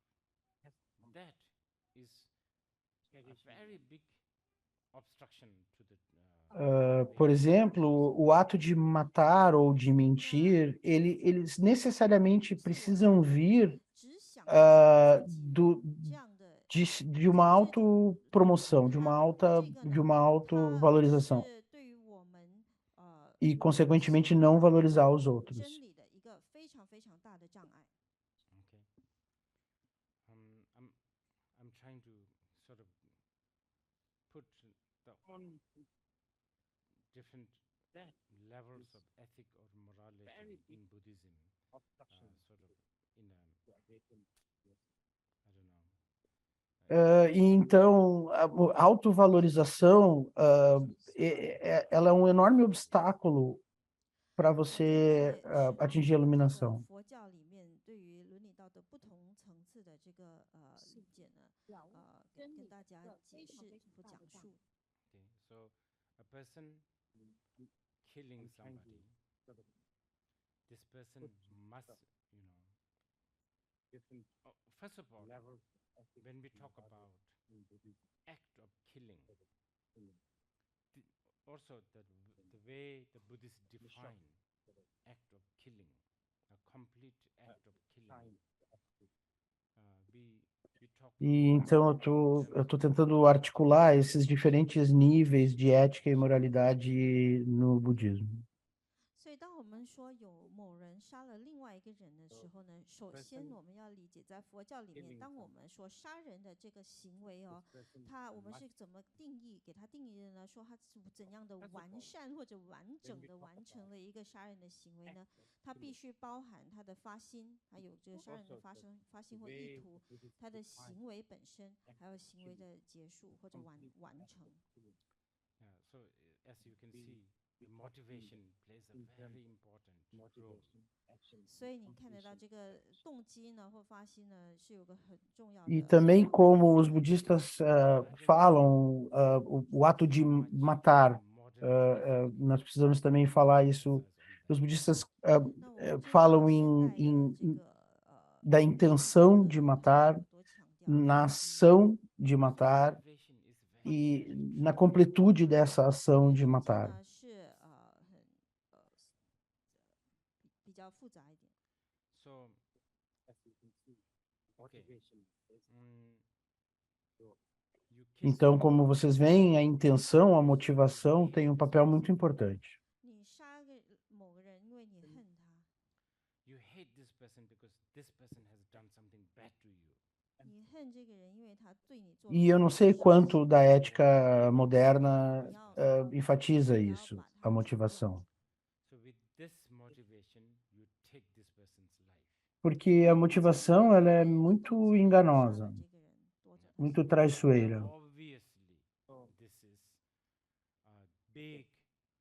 That is a very big obstruction to the. Por exemplo, o ato de matar ou de mentir, eles necessariamente precisam vir 只想 do, 这样的 de uma autopromoção, de uma autovalorização 是对于我们e, consequentemente, não valorizar os 真 outros. 理的一个非常非常大的障碍。 Okay. I'm trying to sort of put the different levels of ethic or morality very big in Buddhism, obstruction sort of in a, to awaken yourself. I don't know. E então, a autovalorização, ela é um enorme obstáculo para você 这个也是 atingir a 这个 iluminação. 佛教里面对于伦理道德不同层次的这个理解呢，跟大家解释和讲述。 Okay, so a person killing trying to somebody, sort of this person put must, different first of all, levels of ethics when we and talk morality about in Buddhism. act of killing, Killing. also the way the Buddhists define act of killing, a complete act of killing. Time to act. We talk E então eu tô tentando articular esses diferentes níveis de ética e moralidade no budismo. 所以，当我们说有某人杀了另外一个人的时候呢，首先我们要理解，在佛教里面，当我们说杀人的这个行为哦， This person 我们 must 是怎么给他定义的呢？说他怎样的完善或者完整的完成了一个杀人的行为呢？它必须包含他的发心，还有这个杀人的发心或意图，他的行为本身，还有行为的结束或者完成。 Yeah, so as you can see, the motivation plays a very important role. motivation, action. 所以你看得到这个动机呢或发心呢是有个很重要的。 E também como os budistas falam, o ato de matar, nós precisamos também falar isso. Os budistas falam da intenção de matar, na ação de matar e na completude dessa ação de matar. 是比较复杂一点。 So, As you can see, motivation is you kiss Então, como vocês veem, a intenção, a motivação tem um papel muito importante. 你杀某个人，因为你恨他， you hate this person because this person has done something bad to you. 你恨这个人，因为他对你做了 E eu não sei quanto da ética moderna enfatiza isso, a motivação. So with this motivation, you take this person's life. Porque a motivação, ela é muito enganosa, 这个人夺走他 muito traiçoeira. Obviously, this is a big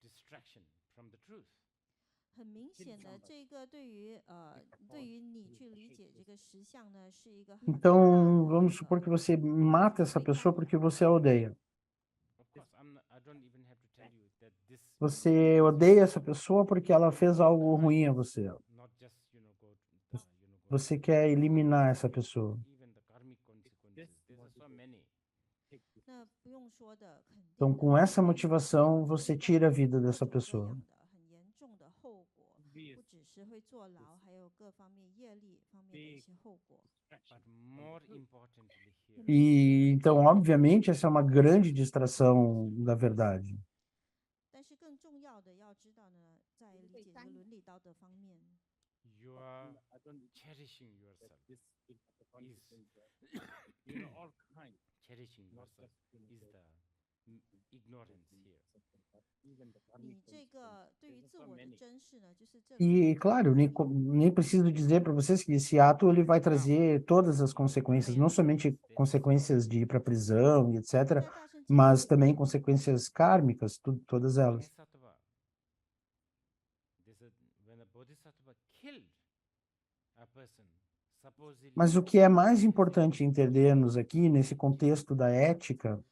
distraction from the truth. 很明显的，这个对于你去理解这个实相呢，是一个很大 Então, 的 vamos supor que você mata essa pessoa porque você a odeia. Of course, I don't even have to tell you that this Você odeia essa pessoa porque ela fez algo ruim a você. not just, go Você quer eliminar essa pessoa. even the karmic consequences. There's so many. 那不用说的，肯定 Então, 的 com essa 会 motivação, você tira a vida 各 dessa 种各 pessoa. 样的很严重的后果，不只是会坐牢，还有各方面业力方面的一些后果。 But more importantly here, E então, obviamente, essa é uma grande distração da verdade. 但是更重要的要知道呢，在理解这个伦理道德方面， you are cherishing yourself. Is all kind cherishing yourself is the ignorance here. 你这个对于自我的珍视呢，就是这 E, claro, nem preciso dizer para vocês que esse ato ele vai trazer todas as consequências, não somente consequências de ir para a prisão e etc., 在大圣经 mas 里 também consequências kármicas, todas elas. Bodhisattva. When a bodhisattva killed a person, supposedly Mas o que é mais importante entendermos aqui, nesse contexto da ética,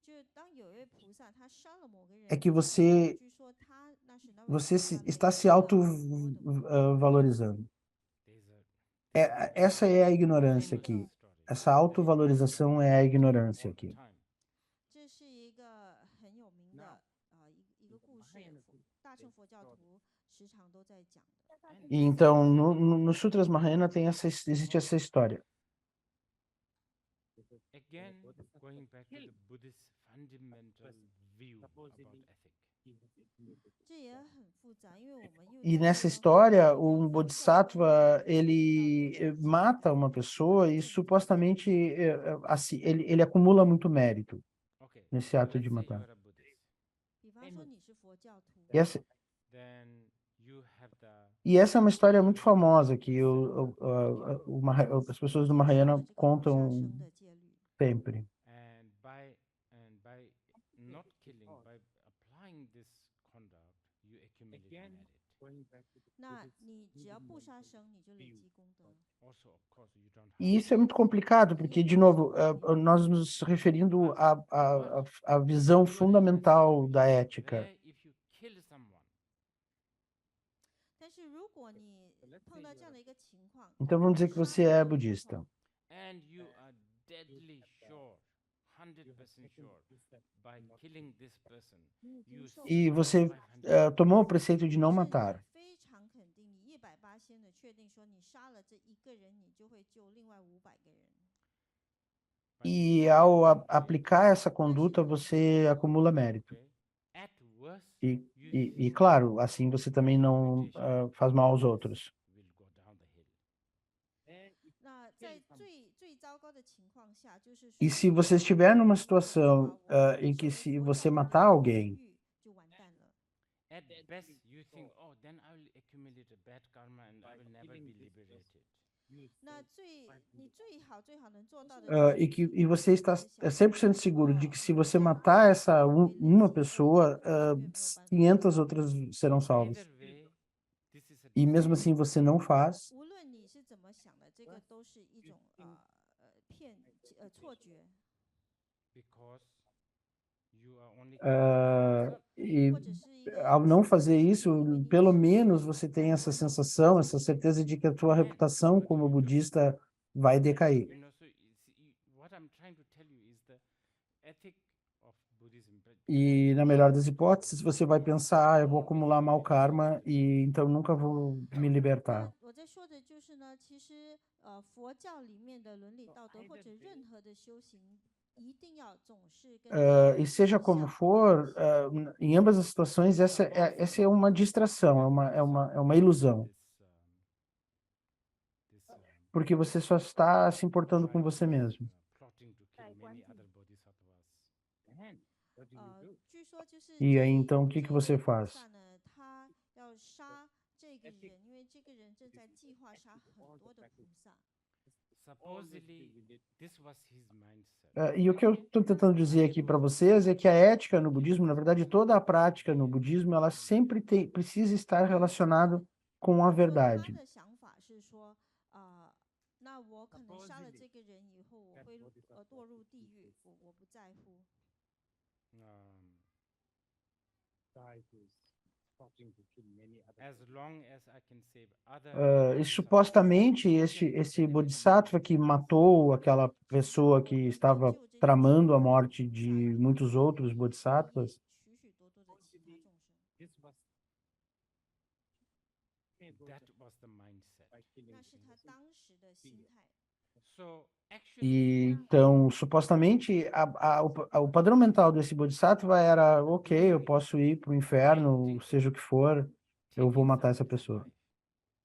就是当有一位菩萨他杀了某个人， é que você 据说他那是那位 você 菩萨 está 累 se 积了 auto-valorizando. Essa é a ignorância aqui. Essa autovalorização é a ignorância aqui. 这是一个很有名的一个故事，大乘佛教徒时常都在讲的。 E então, no Sutras Mahayana existe essa história. Again, going back to the Buddhist fundamental view about ethics. 这也很复杂，因为我们又 E 在 nessa 说 história, bodhisattva, ele mata uma pessoa e supostamente assim, ele acumula muito mérito Okay. nesse ato let's de say matar. you are a Buddhist. 比方说你是佛教徒， E essa, Then you have the e essa é uma história muito famosa que as pessoas do 这 Mahayana 个不杀 contam 生的戒律。 sempre. and by not killing, by applying this conduct, you accumulate Again, merit. going back to the 那 Buddhist 你只要不杀 fundamental 生，你就累积功德。 Also, of course, you don't E harm. isso é muito complicado, porque, de novo, nós nos referindo à visão fundamental da ética. Where if you kill someone, 但是如果你碰到这样的一个情况， Então, vamos dizer que você é budista. and you are deadly sure, 100% sure, by killing this person, you E save você 500. tomou o preceito de não 是 matar. 非常肯定，你180%的确定说你杀了这一个人，你就会救另外500个人。 E ao aplicar essa conduta, você acumula mérito. Okay? At worst, E claro, assim você também não faz mal aos outros. will go down the hill. 那在最糟糕的情况下，就是说 E se você estiver numa situação 我们 em que 受 se 佛 você 教 matar 的 alguém, 地狱就完蛋了。 At best, you think, oh, then I will accumulate a bad karma and I will never be liberated. 那你最好能做到的， e você está 100% seguro de que se você matar uma pessoa, 500 outras serão salvas. Either way, this is a E mesmo assim você não faz, 无论你是怎么想的，这个都是一种错觉， because you are only e 或者是一个 ao não fazer isso, pelo menos você tem essa sensação, essa certeza de que a tua reputação como budista vai decair. so what I'm trying to tell you is the ethic of Buddhism. E na melhor das hipóteses, você vai pensar, eu vou acumular mau karma e então nunca vou me libertar. 我在说的就是呢，其实佛教里面的伦理道德或者任何的修行，一定要总是跟 E seja como for, em ambas as situações, essa é uma distração, é uma ilusão, porque você só está se importando com você mesmo. Plotting to kill many other bodhisattvas. what do you do? 据说就是 E aí então o que você 菩 faz? 萨呢，他要杀这个人，因为这个人正在计划杀很多的菩萨。supposedly this was his mindset. E o que eu estou tentando dizer aqui para vocês é que a ética no budismo, na verdade, toda a prática no budismo, ela sempre precisa estar relacionada com a 说他 verdade. 的想法是说，那我可能杀了这个人以后，我会堕入地狱，我不在乎。 Um, Guy who's plotting to kill many other as people. long as I can save other E bodhisattvas, supostamente esse bodhisattva que matou aquela pessoa que estava tramando a morte de muitos outros bodhisattvas, 许许多多的其他众生。 This was that was the mindset. by killing 那是他 innocent 当时的心态。 So actually, e então supostamente o padrão mental desse bodhisattva era, ok, eu posso ir para o inferno, seja o que for, eu vou taking matar essa someone's pessoa. life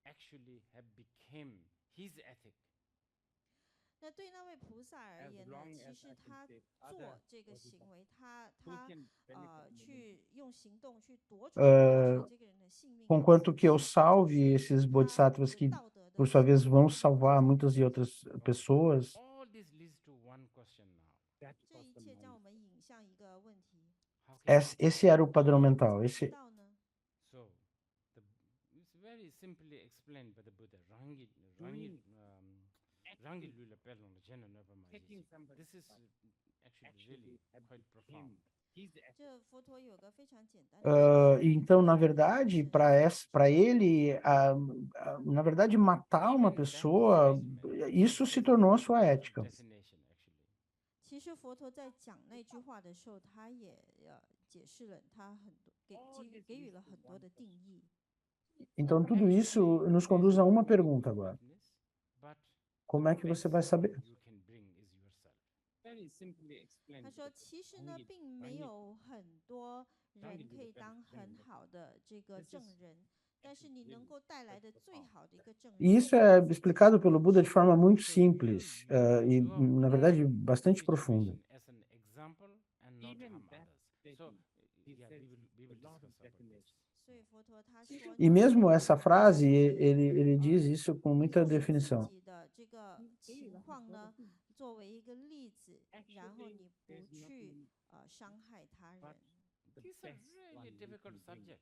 actually have become his ethic. 那对那位菩萨而 as 言呢， long 其 as 实 I can 他 save 做 other 这个 bodhisattvas 行为，他 who can benefit from 去用行动去夺取 呃， 这个人的性命， Conquanto que eu salve esses bodhisattvas que, 道德的 por sua vez, vão salvar muitas e outras pessoas, All this leads to one question now. that 这 was 一 the 切将我 mindset. 们引向一个问题： How can esse era o padrão 怎 mental. 么 Esse, 知道呢？ so it's very simply explained by the Buddha. Doing Rangi Lula Pelon Jena Nova taking Majisi. somebody's This is life actually actually really had quite profound. become his ethic. 这佛陀有个非常简单的解释 então, na verdade, para ele, na verdade, matar uma Even that pessoa, statement isso is se a tornou a very sua deep ética. definition, actually. 其实佛陀在讲那句话的时候，他也解释了他很多给予了很多的定义。 Então, tudo isso Actually, nos there's conduz a no uma need pergunta for agora. witness, but Como é que você vai saber? you can bring is yourself. Very simply explained. 他 to 说， the 其实呢， Rangi- 并没 Rangi- 有很多人 Rangi 可以 Lula 当 Pelon 很 Jena 好的这个 This 证 is 人，但是你能 really 够带来 quite 的最 profound. 好的一个证 E 人。 isso é explicado pelo Buda de forma muito So simples, e, your na verdade, own bastante profunda. situation as an example and not Even harm that others. So statement, he yeah, says we will a lot of discuss about this. definition. 所以佛陀他说， E 你 mesmo essa 自 frase, 己 ele diz isso com 用 muita 你自 definição. 己的这个情况呢，作为一个例子，然后你不 there's 去 nothing 伤害他人 but，the These are best really one you difficult can bring. subjects.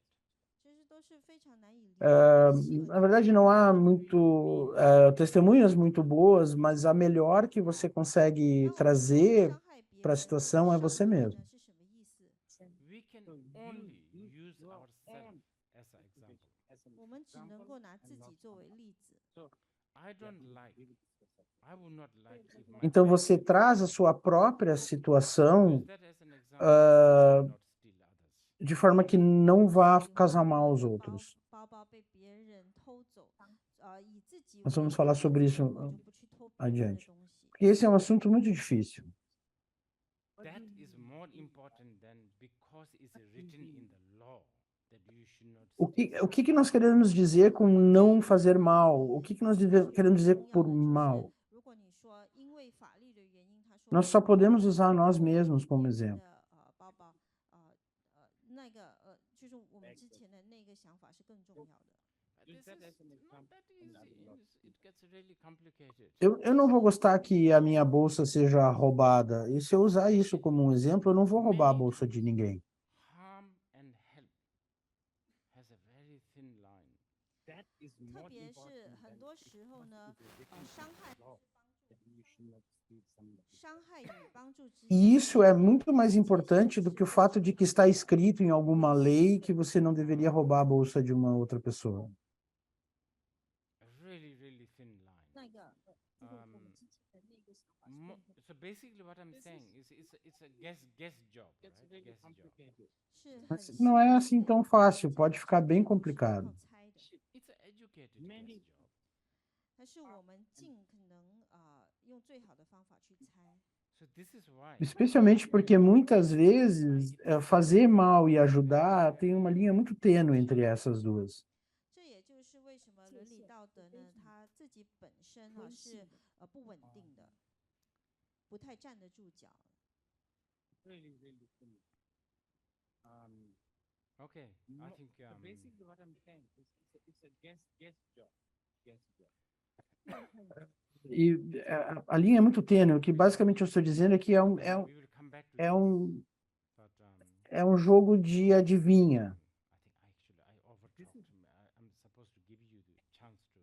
这些都是非常难以理解的 Na verdade, não há muito testemunhas muito boas, mas a melhor que você consegue 当我们说 trazer 伤害别 para a 人 situação é 伤 você 害 mesmo. 呢是什么意思？ We can So only you use your ourselves own as an example. as an 我们只能 example 够拿 and 自 not 己作为 someone. 例子。 So I yeah, don't we like, will discuss that. I would not like if my Então, parents você traz a sua própria situação use that as an example so I should not steal others. de forma que não vá causar mal aos 包 outros. 包包被别人偷走，以自己 Nós 为 vamos 例 falar 那 sobre 自己 isso 我就不去偷别人的 adiante. 东西。 Porque esse é um assunto muito difícil. That is more important than because it's written in the law that you should not steal. O que que nós queremos dizer com não fazer mal? O que que nós queremos dizer 重要 por 的就是 mal? 如果你说因为法律的原因，他说 Nós só 不 podemos 能 usar nós 偷 mesmos como 别人 exemplo. 的包包，那个就是我们之前的那个想法是更重要的。 This Use that is as an not example that and I easy. will not It gets really complicated. Eu não vou gostar que a minha bolsa seja roubada. E se eu usar isso como um exemplo, eu não vou roubar a bolsa de ninguém. Harm and help has a very thin line. that is 特 more 别 important 是 than 很多 it 时候 must 呢 be the written 伤害 law that you should not steal somebody. 伤害与帮助之 E 间 isso é muito mais importante do que o fato de que está escrito em alguma lei que você não deveria roubar a bolsa de uma outra pessoa. A really, really thin line. 那个，就是我们之前的那个想法是 Mo- 更 so basically, what I'm This saying is it's a guess job, It's right? really Guess job. complicated. 是很 Mas não é assim tão fácil, pode ficar bem 是靠 complicado. 猜的， It's an educated Many- guess job. 但是我们尽可能用最好的方法去猜。 So this is why Especialmente porque muitas vezes fazer mal e ajudar tem uma linha muito tênue entre essas duas. 这也就是为什么伦理道德呢，它自己本身呢是不稳定的，不太站得住脚。 Really, really thin. okay, I No, think so basically what I'm saying is it's a guess job. Guess job. E a linha é muito tênue. O que basicamente eu estou dizendo é que We will come back to é this, um, but é um jogo de adivinha. I overtalked. I'm supposed to give you the chance to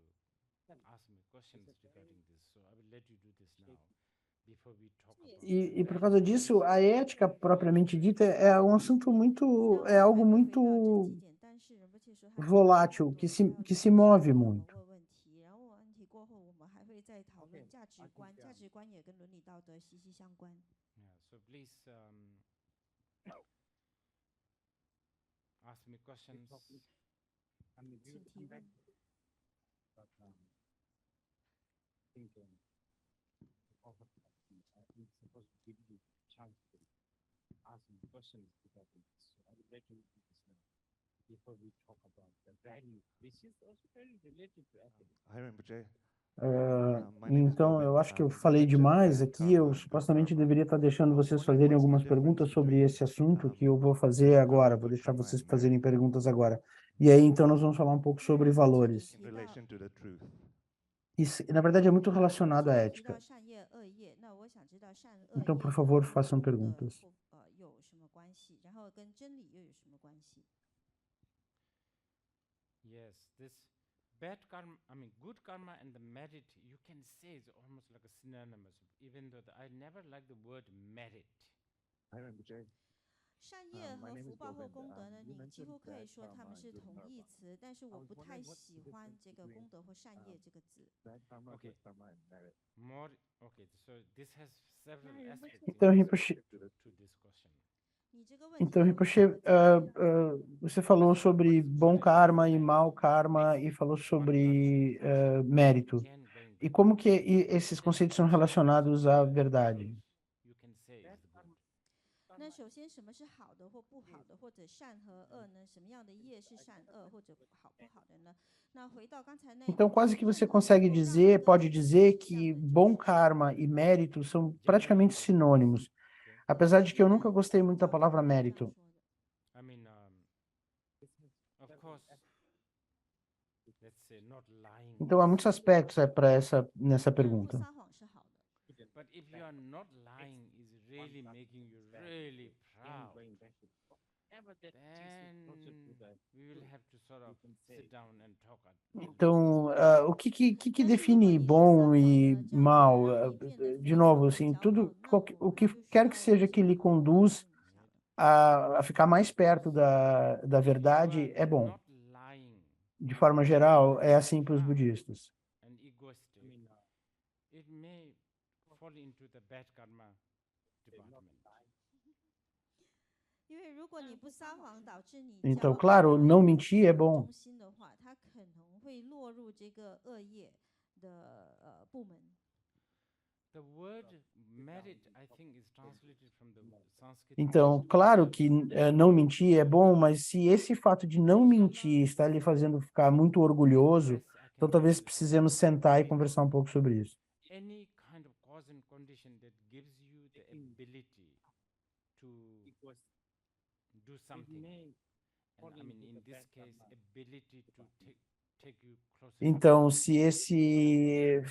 ask me questions regarding this, so I will let you do this now before we talk about. E por causa disso, a ética propriamente dita é um assunto muito, é algo muito volátil, que se move muito. 问问题，然后问问题过后，我们还会再讨论价值观，价值观也跟伦理道德息息相关。 Yeah, so please ask me questions. I mean, we will come back to it, but I think also I'm supposed to give you a chance to ask some questions regarding this. So I will let you do this now before we talk about the value, which is also very related to ethics. Hi, Rinpoche. Então, eu acho que eu falei demais aqui. Eu supostamente deveria estar deixando vocês fazerem algumas perguntas sobre esse assunto que eu vou fazer agora. Vou deixar vocês fazerem perguntas agora. E aí, então, nós vamos falar um pouco sobre valores. In relation to the truth. Isso, na verdade, é muito relacionado à 提到 ética. 善业恶业，那我想知道善恶 Então, 业 por favor, 跟 façam 功德 perguntas. 有什么关系？然后跟真理又有什么关系？ Yes, this bad karma, I mean, good karma and the merit, you can say is almost like a synonymous, even though I never like the word merit. Hi, Rinpoche. 善业 my 和 name 福 is 报或 Govind. 功德呢， You 你几 mentioned 乎可以 bad 说它们 karma 是 and good 同义 karma. 词，但是 I 我 was 不太 wondering what's 喜 the 欢 difference 这个 between 功德或善业这个字。 bad karma, Okay. good karma, and merit? More, okay, so this has several Yeah, aspects Então, in Rinpoche, to this question. 你这个问题 então, 有 Rinpoche, 两个层面。 você falou sobre bom karma e mau karma e falou sobre mérito. Again, going E back, como que esses conceitos são relacionados à verdade? you can say is good. 那首先，什么是好的或不好的，或者善和恶呢？什么样的业是善恶或者好不好的呢？那回到刚才那一 Então, 点， quase 就是 que 任 você 何 consegue 能够让一 dizer, 个 pode 人 dizer 向 que 的，就 bom 是 karma e mérito são praticamente sinônimos. Apesar de que eu nunca gostei muito da palavra 这样 mérito. 说的。 I mean, of course, let's say not lying. Então, há muitos aspectos para nessa 当然，不 pergunta. 撒谎是好的。 But if you are not lying, is really making you really proud, Going back to whatever that then takes you closer to the we will have to sort of sit down and talk. Então, o que 但是如果 define 你是撒 bom 谎 e 呢，这样子 mal? 让你变得 De 非 novo, 常的 assim, 骄 tudo, 傲，那我 o 那 que 就需 quer 要 que seja 为 que 什 lhe 么 conduz 问一下的。 a ficar mais perto da verdade é bom. Not lying De forma geral, é assim para os budistas. and egoistic. It may fall into the bad karma department. 因为如果你不撒谎，导致你 Então, 骄傲， claro, 然后 não 你 mentir é 自我 bom. 中心的话，它可能会落入这个恶业的部门。 The word merit, I think, is translated from the Sanskrit. Então, claro que não mentir é bom, mas se esse fato de não mentir está lhe fazendo ficar muito orgulhoso, Yes, I então can talvez tell you precisemos sentar e conversar um pouco sobre isso. any kind of cause and condition that gives you the ability to do something. And I mean, in this case, ability to take you closer. Então, se esse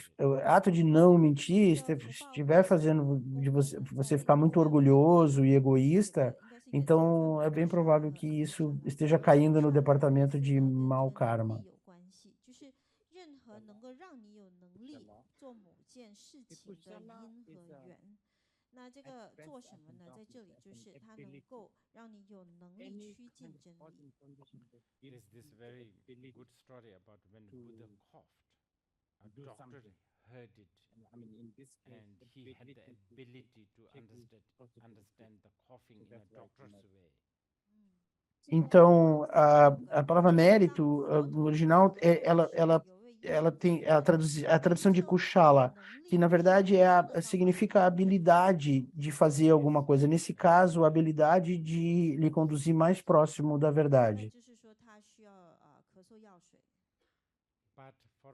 ato de não mentir estiver fazendo de você ficar muito orgulhoso e egoísta, então é bem provável que isso esteja caindo no departamento de mau karma. 有关系，就是任何能够让你有能力做某件事情的因和缘。那这个做什么呢？在这里就是它能够让你有能力趋近真理。 There's this very good story about when Buddha coughed. A doctor heard it, I mean, in this case, and he had the ability to understand the coughing in a doctor's way. Então, a palavra mérito, no original, ela tem a tradução de kushala, que na verdade significa a habilidade de fazer alguma coisa. Nesse caso, a habilidade de lhe conduzir mais próximo da verdade. 就是说他需要咳嗽药水。 But for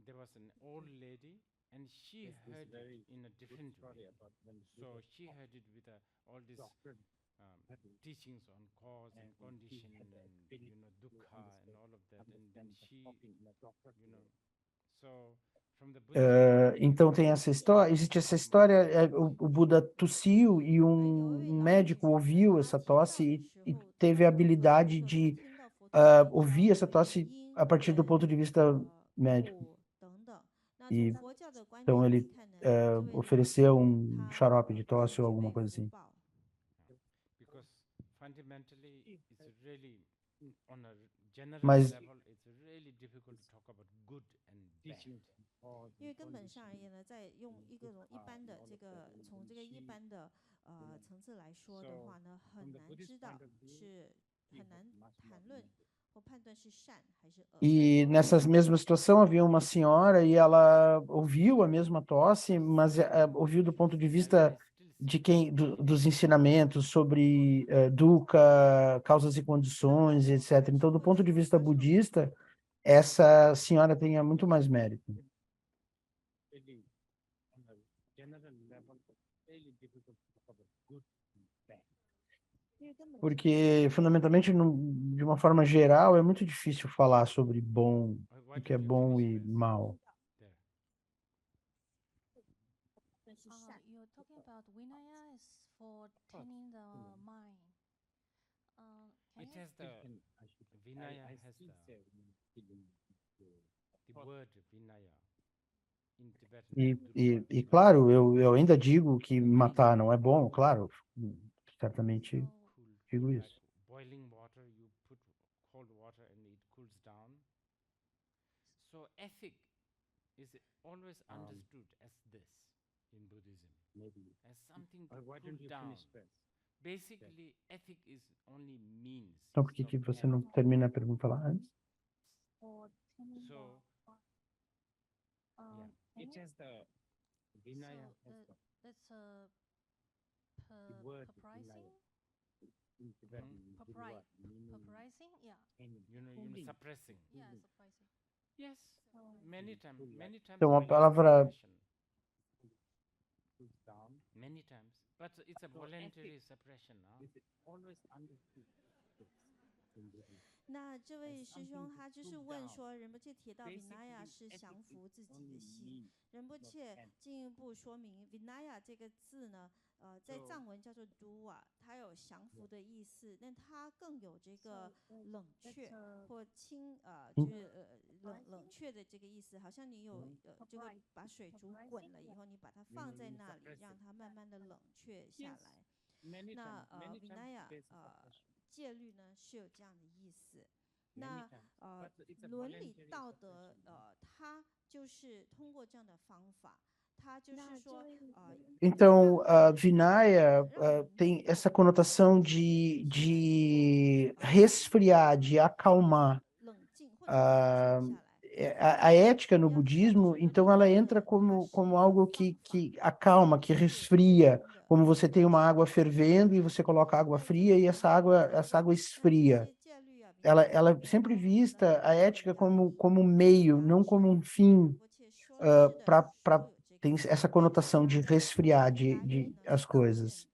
there was an old lady, and she heard it in a different way. So she heard it with all these teachings on cause and condition and dukkha and all of that, and then she So from the Buddhist Então tem essa história, existe essa história, o Buda tossiu e um médico ouviu essa tosse e teve a habilidade de ouvir essa tosse a partir do ponto de vista médico. E então ele ofereceu um xarope de tosse ou alguma coisa assim. because fundamentally it's really on a general Mas- level it's really difficult to talk about good and bad. teaching or 因为根本上而言呢，在用一个一般的这个从这个一般的层次来说的话呢，很难知道是很难谈论或判断是善还是恶。 E nessa mesma situação havia uma senhora e ela ouviu a mesma tosse, mas ouviu do ponto de vista de dos ensinamentos sobre dukkha, causas e condições, etc. Então, do ponto de vista budista, essa senhora tem muito mais mérito. really on a general level, really difficult to talk about good and bad. 因为根本上 Porque, fundamentalmente, de uma forma geral, é muito difícil falar sobre bom, Why o que é don't you bom finish e first? mal. There. 但是善 You're talking about Vinaya is for taming the mind. Can It you has the I should, Vinaya I has still the say feeling the word Vinaya in Tibetan. E, Drupal. e claro, eu ainda digo que matar não é bom, claro, certamente Cool, digo like isso. boiling water, you put cold water and it cools down. So ethic is always understood as this in Buddhism, maybe. as something to Why cool don't you down. finish first? Basically, ethic is only means. Então, por que it's que not você end. não termina a pergunta lá antes? for taming So the yeah, It has the Vinaya So, has the that's word uprising? in Tibetan Papri- meaning Uprising? Yeah. any you know, cooling. suppressing. Yeah, surprising. Yes, many times. Cool, Many times. Então, a means palavra- suppression. Cools down. Many times, but it's a So voluntary ethic suppression. Huh? is always understood this in Buddhism. 那这位师兄 something to 他就是 cool 问 down. 说，仁波切提到 Vinaya Basically, 是 ethic 降 is 服自己 only 的心。 means, 仁波 not 切 end. 进一步说明，Vinaya 这个字呢，在 So- 藏文叫做 duwa，它有降服的意思，但它更有这个 So, 冷 that's 却 a 或就是冷却的这个意思，好像你有这个 Surprise 把水煮 Surprising 滚了以后，你把它放在那里， suppress 让 it. 它慢慢的冷却下 Yes. 来。 Many 那 times, many times Vinaya there's suppression. 戒律呢是有这样的意思。 Many 那 times. 呃 But it's a 伦理 voluntary 道德 suppression. 它就是通过这样的方法，它就是那这说位 Então, a Vinaya tem essa conotação de resfriar, de acalmar. 冷静或者冷却下来。 A ética no budismo, então, ela entra como algo que acalma, que resfria, como você tem uma água fervendo e você coloca água fria e essa água esfria. Ela sempre vista a ética como meio, não como um fim, tem essa conotação de resfriar as coisas.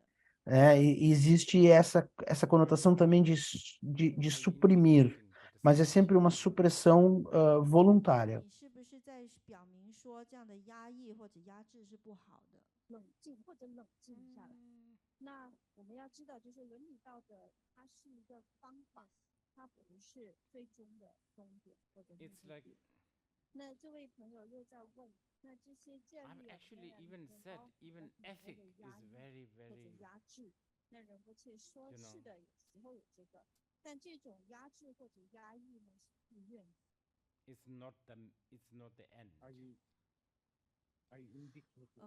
E existe essa conotação também de suprimir, mas é sempre uma supressão voluntária. 你是不是在表明说这样的压抑或者压制是不好的？冷静或者冷静下来。那我们要知道，就是伦理道德，它是一个方法，它不是最终的终点或者目 It's 的 like 地。那这位朋友又在问，那这些戒 I've 律 actually 里 even 面 said 包含 even 了很 ethic 多的 is 压抑 very 或者 very 压制。那仁波切说 You know 是的，有时候有这个，但这种压制或者压抑呢是自愿的。 it's not the end. Are you indicating?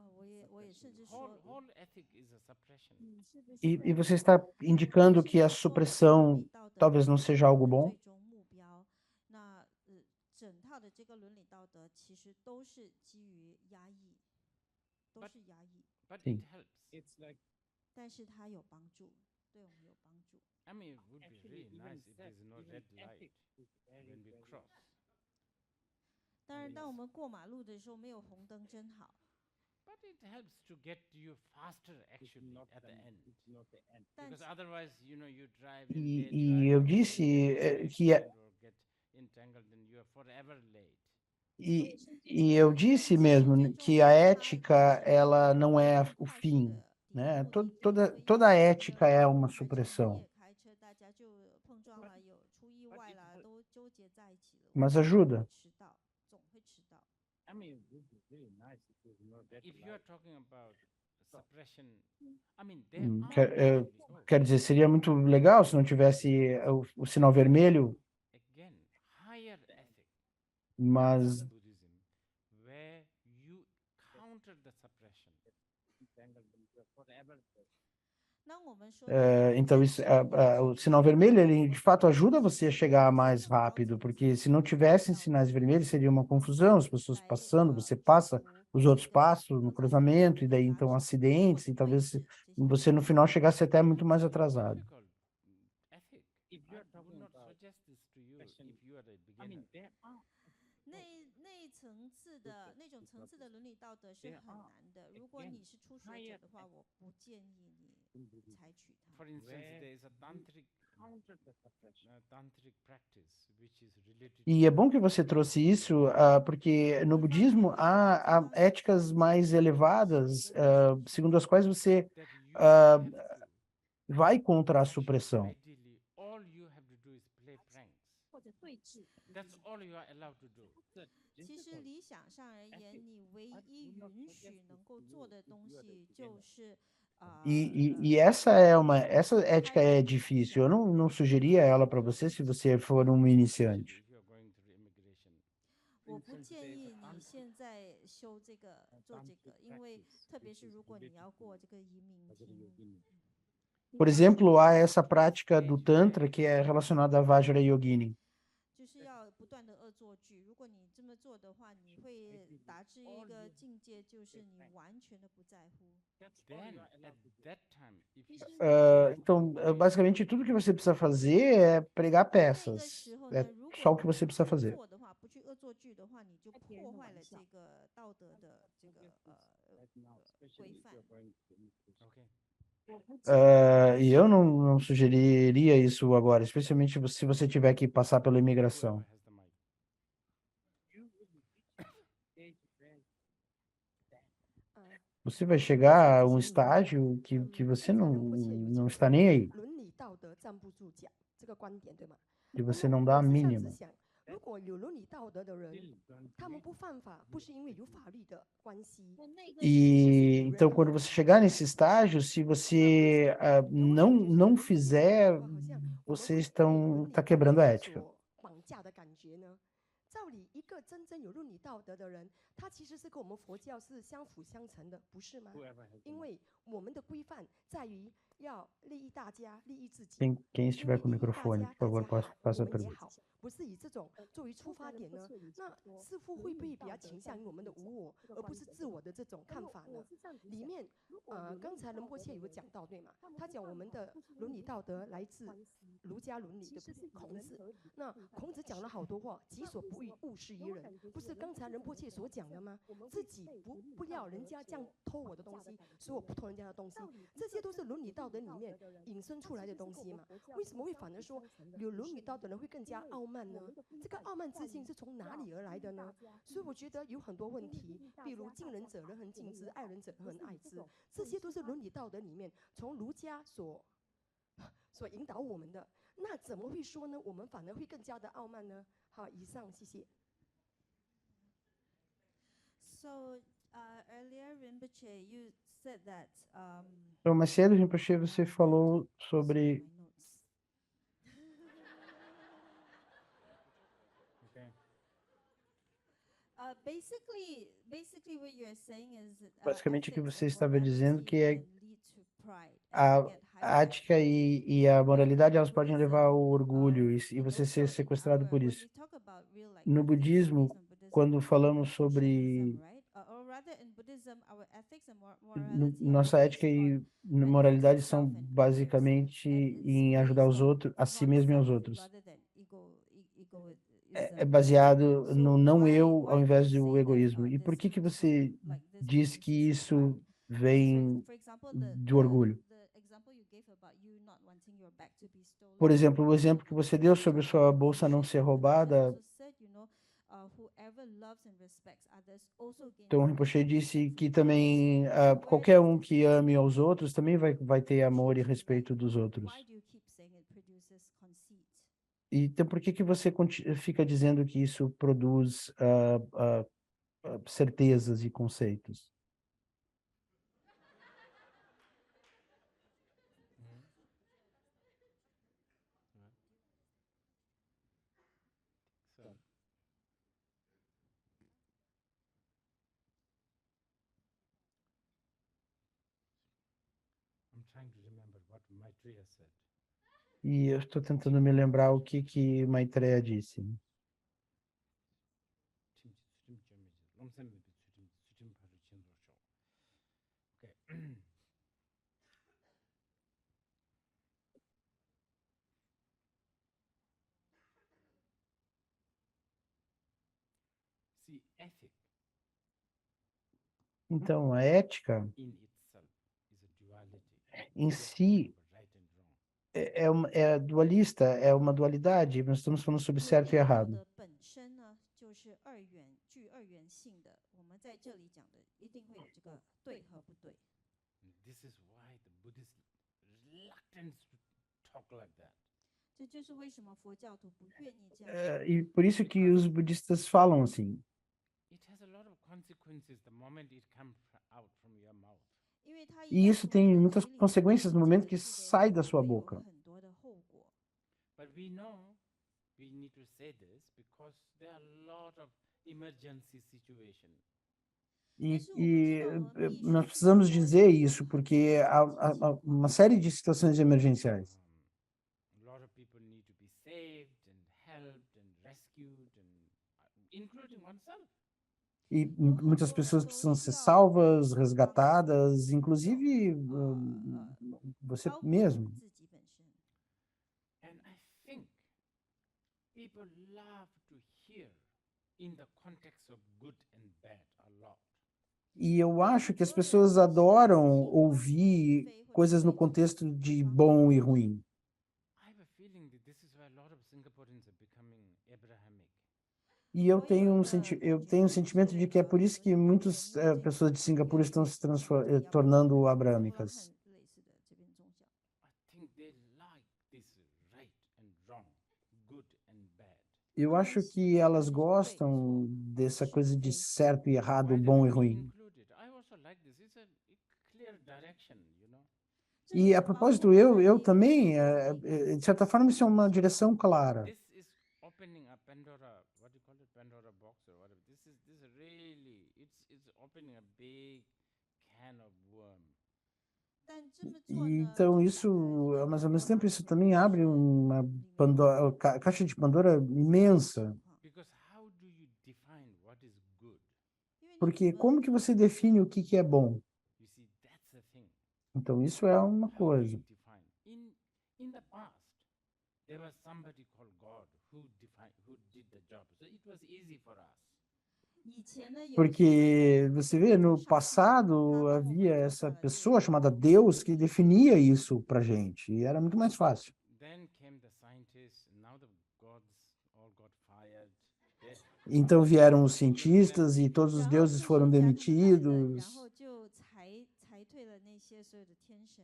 我也甚至 Whole 说， whole ethic is a suppression. 你是不是 E 在 você está indicando que a supressão talvez não seja algo bom? 最终目标，那整套的这个伦理道德其实都是基于压抑，都 But- 是压抑， But Sim. it helps. It's like 但是它有帮助，对我们有帮助。 I mean, it would be actually really even nice if said there's no even red light ethic is very, when we very cross. 当然，当我们过马路的时候没有红灯真好， But it helps to get you faster it's actually not at the end. It's not the end. 但 Because 是 otherwise, you know, you drive E- in e eu daytime, disse, you get que accident or get entangled and you are forever late. E eu disse mesmo que a ética, ela não é o fim, né? Toda a ética é uma supressão, 开车大家就碰撞了，有出意外啦，都纠结在一起了， mas ajuda. 迟到，总会迟到。 I mean, it would be very nice if you know that If you are light. talking about suppression, I mean, Hum, there quer- are eu- actually, oh, Quer dizer, seria muito legal se não tivesse o sinal vermelho, again, higher ethic mas of Buddhism, where you counter the suppression. Entangled forever. 那我们说的 então isso, o sinal vermelho, ele de fato ajuda você a chegar mais rápido, porque se não tivessem sinais vermelhos, seria uma confusão, as pessoas passando, você passa, os outros passam no cruzamento, e daí então acidentes, e talvez você no final chegasse até muito mais atrasado. Difficult ethic. If I you're would talking not about suggest this to you suppression, if you are a I beginner. mean, there are 那层次的那种层次的伦理道德是很难的。如果你是初学者的话，我不建议你 in Buddhism 采取它。 For instance, where there is a tantric counter the suppression. tantric practice which is related E é bom que você trouxe isso, porque no budismo há éticas mais elevadas, segundo as quais você that you ah, have to vai contra a actually, supressão. ideally, all you have to do is play pranks. 或者对峙。 That's all you are allowed to do. 其实理想上而言，你唯一允许能够做的东西就是E essa ética é difícil. Eu não sugeriria ela para você se você for um iniciante. If you are going through immigration, 我不建议你现在修这个做这个，因为特别是如果你要过这个移民厅， Por exemplo, há essa prática do Tantra que é relacionada a Vajrayogini. 就是要不断的恶作剧。如果你这么做的话，你会达至一个境界，就是你完全的不在乎。 then at that time, if you Então, basicamente, tudo que você precisa fazer é pregar 那个 peças. 时候 É 呢，如 só o 果 que você precisa 不 fazer. 做的话，不去恶作剧的话，你就破坏了这个道德的这个Right now, especially if you're going to immigration. okay, 我不建议 E eu não sugeriria isso agora, especialmente se você tiver que passar pela imigração. whoever has the mic. You will reach the stage where Você vai chegar a um estágio que você não está nem aí, 伦理道德站不住脚这个观点，对吗？ que você não dá a 我是这样 mínima. 子想，如果有伦理道德的人， still don't 他们不犯法，不是因为有法律的关系， 在那个 E então, quando você chegar nesse estágio, se você não fizer, 好像 você 被 está 伦理道 quebrando 德 a ética. 所绑架的感觉呢？照理，一个真正有伦理道德的人，他其实是跟我们佛教是相辅相成的，不是吗？ whoever has the 因 mic. 为我们的规范在于要利益大家，利益自己。 Quem 因 estiver 为 com o 利益大 microfone, 家 por favor, 大家好， faça 我 a 们也 pergunta. 好，不是以这种作为出发点呢？那似乎会不会比较倾向于我们的无我，而不是自我的这种看法呢？里面刚才仁波切有讲到对吗？他讲我们的伦理道德来自儒家伦理，对不对？孔子，那孔子讲了好多话，己所不欲，勿施于人，不是刚才仁波切所讲的吗？自己不要人家这样偷我的东西，所以我不偷人家的东西，这些都是伦理道德里面引申出来的东西嘛。为什么会反而说有伦理道德的人会更加傲慢呢？这个傲慢之心是从哪里而来的呢？所以我觉得有很多问题，比如敬人者人恒敬之，爱人者人恒爱之，这些都是伦理道德里面从儒家所引导我们的。那怎么会说呢？我们反而会更加的傲慢呢？好，以上谢谢。 So earlier, Rinpoche, you said that. Então, mais cedo, Rinpoche, você falou sobre my notes. Okay. Basically, what you are saying is. Basicamente, o que ethics você and estava dizendo que é morality can lead to pride and a get a hijacked ética by e a moralidade, elas podem levar ao orgulho e and você also ser in sequestrado por when isso. we talk about real, like, No ethics budismo, based on Buddhism, quando falamos Confucianism, sobre right? Or rather, in Buddhism, our ethics and morality are nossa ética based e on moralidade benefiting são self and others, basicamente and it's em ajudar based os on outros, a si mesmo e aos non-self outros. rather than egoism. É baseado So no não why eu ao do invés you do say that, egoísmo. E this por que comes você from, like, this diz que basis of isso pride? vem For example, do orgulho? the example you gave about you not wanting your bag to be stolen. Por exemplo, o exemplo que você deu sobre sua bolsa não ser roubada, Also said, whoever loves and respects others also gains Então, Rinpoche disse que também qualquer um que ame aos outros também vai ter amor e respeito dos outros. Why do you keep saying it produces conceit? E então, por que você fica dizendo que isso produz certezas e conceitos? So, I'm trying to remember what Maitreya said. E eu estou tentando me lembrar o que Maitreya disse. Okay. See, ethic Então, a ética in itself is a duality. em si Right and wrong. é dualista, é uma dualidade. Nós estamos falando sobre 因为 certo e 道 errado. 德本身呢，就是具二元性的。我们在这里讲的一定会有这个对和不对。 And this is why the Buddhist reluctance to talk like that. 这就是为什么佛教徒不愿意这样。E por isso que os budistas falam assim. It has a lot of consequences the moment it comes out from your mouth. 因为它 E isso tem muitas consequências no momento que sai da sua boca. 很多的后果。 But we know we need to say this because there are a lot of emergency situations. Nós precisamos dizer isso porque há uma série de situações emergenciais. A lot of people need to be saved and helped and rescued, including oneself. E muitas pessoas precisam ser salvas, resgatadas, inclusive você mesmo. 自己本身。 And I think people love to hear in the context of good and bad a lot. E eu acho que as pessoas adoram ouvir coisas no contexto de bom e ruim. I have a feeling that this is why a lot of Singaporeans are becoming Abrahamic. E eu tenho um sentimento de que é por isso que muitas pessoas de Singapura estão se tornando abrâmicas. 和类似的这边宗教。 I think they like this right and wrong, good and bad. Eu acho que elas gostam dessa coisa de certo e errado, Why bom e don't we ruim. include it? I also like this. It's a clear direction, you know. E a propósito, eu também, de certa forma, isso é uma direção clara. This is opening a Pandora, what do you call it, Pandora box or whatever. This really, it's opening a big can of worm. 但这么做 E 呢， então 就 isso, 打开 mas ao mesmo tempo, isso também abre uma caixa de Pandora imensa. Because how do you define what is good? 因为你 Porque 怎么 como que você define o que é bom? You see, that's the thing. Então isso é uma How do coisa. you define? In the past, there was somebody called God who did the job. So it was easy for us. 以前呢，有 Porque você vê, no passado havia essa pessoa chamada Deus que definia isso pra gente, e era muito mais fácil. Then came the scientists, now the gods all got fired. Então vieram os cientistas e todos os 然后 deuses 科 foram 学家就来了，然 demitidos. 后就裁退了那些所有的天神。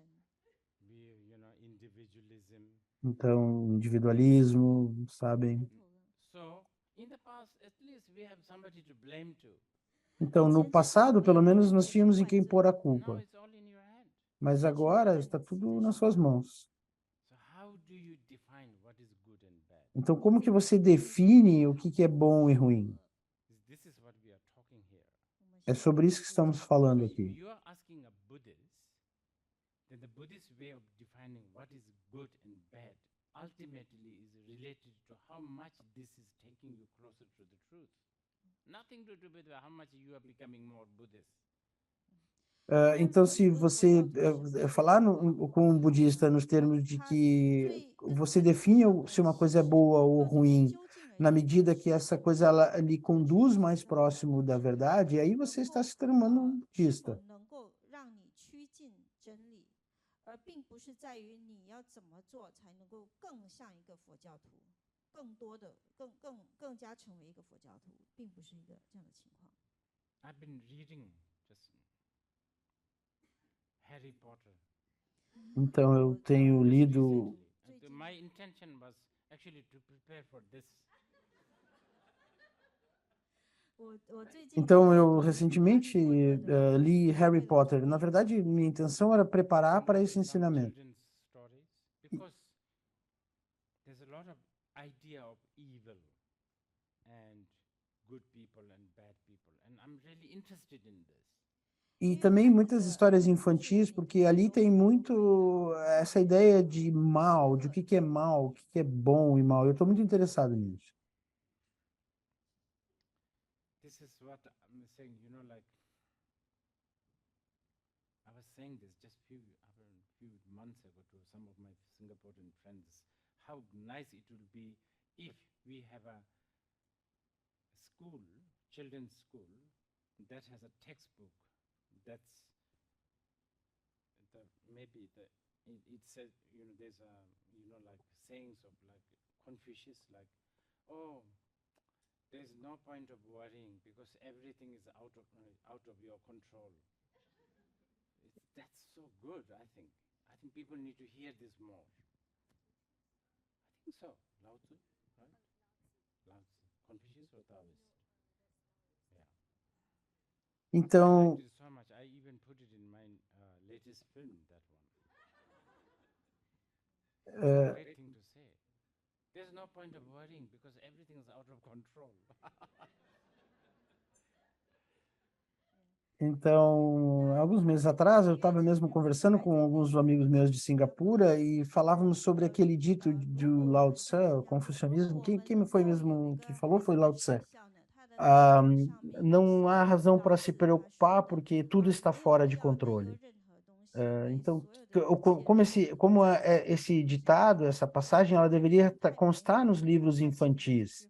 Individualism. Então, individualismo, sabem? 抬头了。 So in the past, at least we have somebody to blame to. Então, no passado, pelo menos, nós tínhamos em quem pôr a Now culpa. it's all in your hand. Mas agora está tudo nas suas mãos. So how do you define what is good and bad? Então, como que você define o que é bom e ruim? This is what we are talking here. 我们 É 现在 sobre isso que estamos falando If aqui. you are asking a Buddhist, then the Buddhist way of defining what is good and bad ultimately is related to how much this is taking you closer to the truth. Nothing to do with how much you are becoming more Buddhist. Então, se você falar com um budista nos termos de que você define se uma coisa é boa ou ruim, na medida que essa coisa ela lhe conduz mais próximo da verdade, aí você está se tornando um budista. 能够让你趋近真理，而并不是在于你要怎么做才能够更像一个佛教徒。更多的、更加成为一个佛教徒，并不是一个这样的情况。I've been reading just Harry Potter Então eu tenho just lido. recently. My intention was actually to prepare for this. 我最近 Então eu 读哈利 recentemente 波特的 li 是 Harry 为了 Potter. 准 Na 备 verdade, minha intenção era preparar para esse Some ensinamento. children's stories because there's a lot of idea of evil and good people and bad people, and I'm really interested in this. E também muitas histórias infantis, porque ali tem muito essa ideia de mal, de o que é mal, o que é bom e mal. Eu estou muito interessado nisso. This is what I'm saying, like I was saying this just few months ago to some of my Singaporean friends, how nice it will be if we have a school, children's school, that has a textbook that's it says, there's a, like sayings of like Confucius, like, oh, there's no point of worrying because everything is out of your control. That's so good, I think. I think people need to hear this more. I think so. Lao Tzu, right? Lao Tzu. Confucius or Taoist? Yeah. I Então, liked it so much. I even put it in my latest film, that one. Great thing to say. There's no point of worrying because everything is out of control. Então, alguns meses atrás, eu estava mesmo conversando com alguns amigos meus de Singapura e falávamos sobre aquele dito do Lao Tse, o confucionismo. Quem foi mesmo que falou? Foi Lao Tse. Ah, não há razão para se preocupar porque tudo está fora de controle. Então, esse ditado, essa passagem, ela deveria constar nos livros infantis.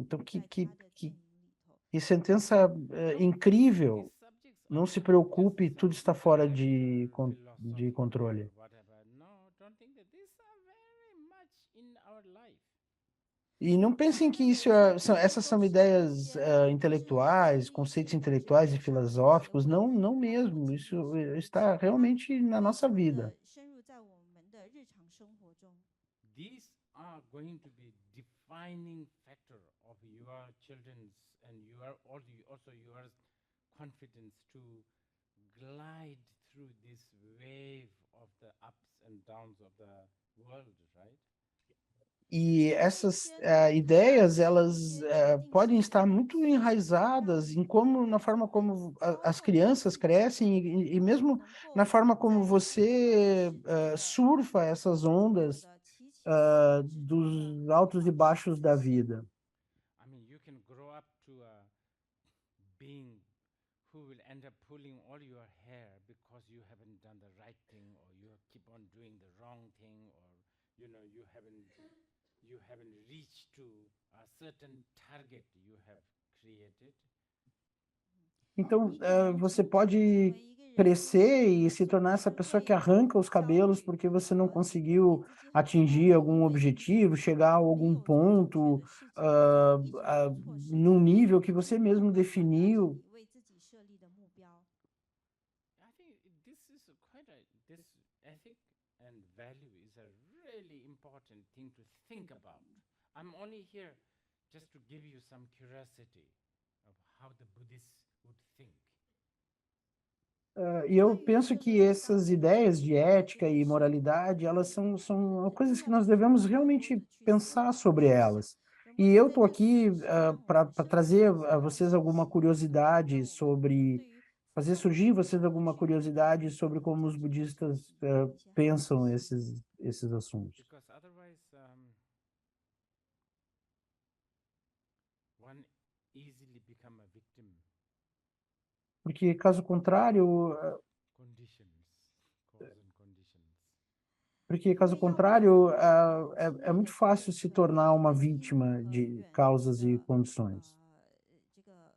Então, que sentença incrível! Não se preocupe, tudo está fora de controle. No, don't think that these are very much in our life. E não pensem que essas são ideias intelectuais, conceitos intelectuais e filosóficos. Não, não mesmo. Isso está realmente na nossa vida. 深入在我们的日常生活中。 These are going to be defining factor of your children's and also your confidence to glide through this wave of the ups and downs of the world, right? E essas ideias, elas podem estar muito enraizadas na forma como as crianças crescem e mesmo na forma como você surfa essas ondas dos altos e baixos da vida. I mean, you can grow up to a being who will end up pulling all your hair because you haven't done the right thing, or you keep on doing the wrong thing, or you haven't reached to a certain target you have created. Então, você pode crescer e se tornar essa pessoa que arranca os cabelos porque você não conseguiu atingir algum objetivo, chegar a algum ponto, num nível que você mesmo definiu. I think this ethic and value is a really important thing to think about. I'm only here just to give you some curiosity of how the Buddhists would think. E eu penso que essas ideias de ética e moralidade, elas são coisas que nós devemos realmente pensar sobre elas. E eu estou aqui para trazer a vocês alguma curiosidade fazer surgir em vocês alguma curiosidade sobre como os budistas pensam esses assuntos. Because otherwise, one easily become a victim. Porque, caso contrário, Conditions, cause and conditions. É muito fácil se tornar uma vítima de causas e condições. 这个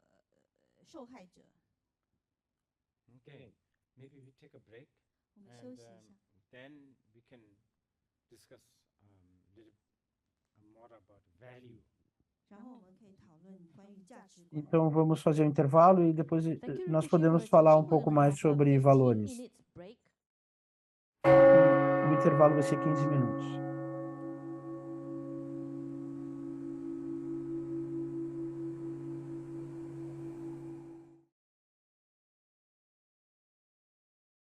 受害者。 Okay, maybe we take a break 我们休 and 息一下。 then we can discuss little more more about value. 然后我们可以讨论关于价值观。 Então vamos fazer um intervalo e depois nós podemos falar um pouco mais sobre valores. break. O intervalo vai ser 15 minutos.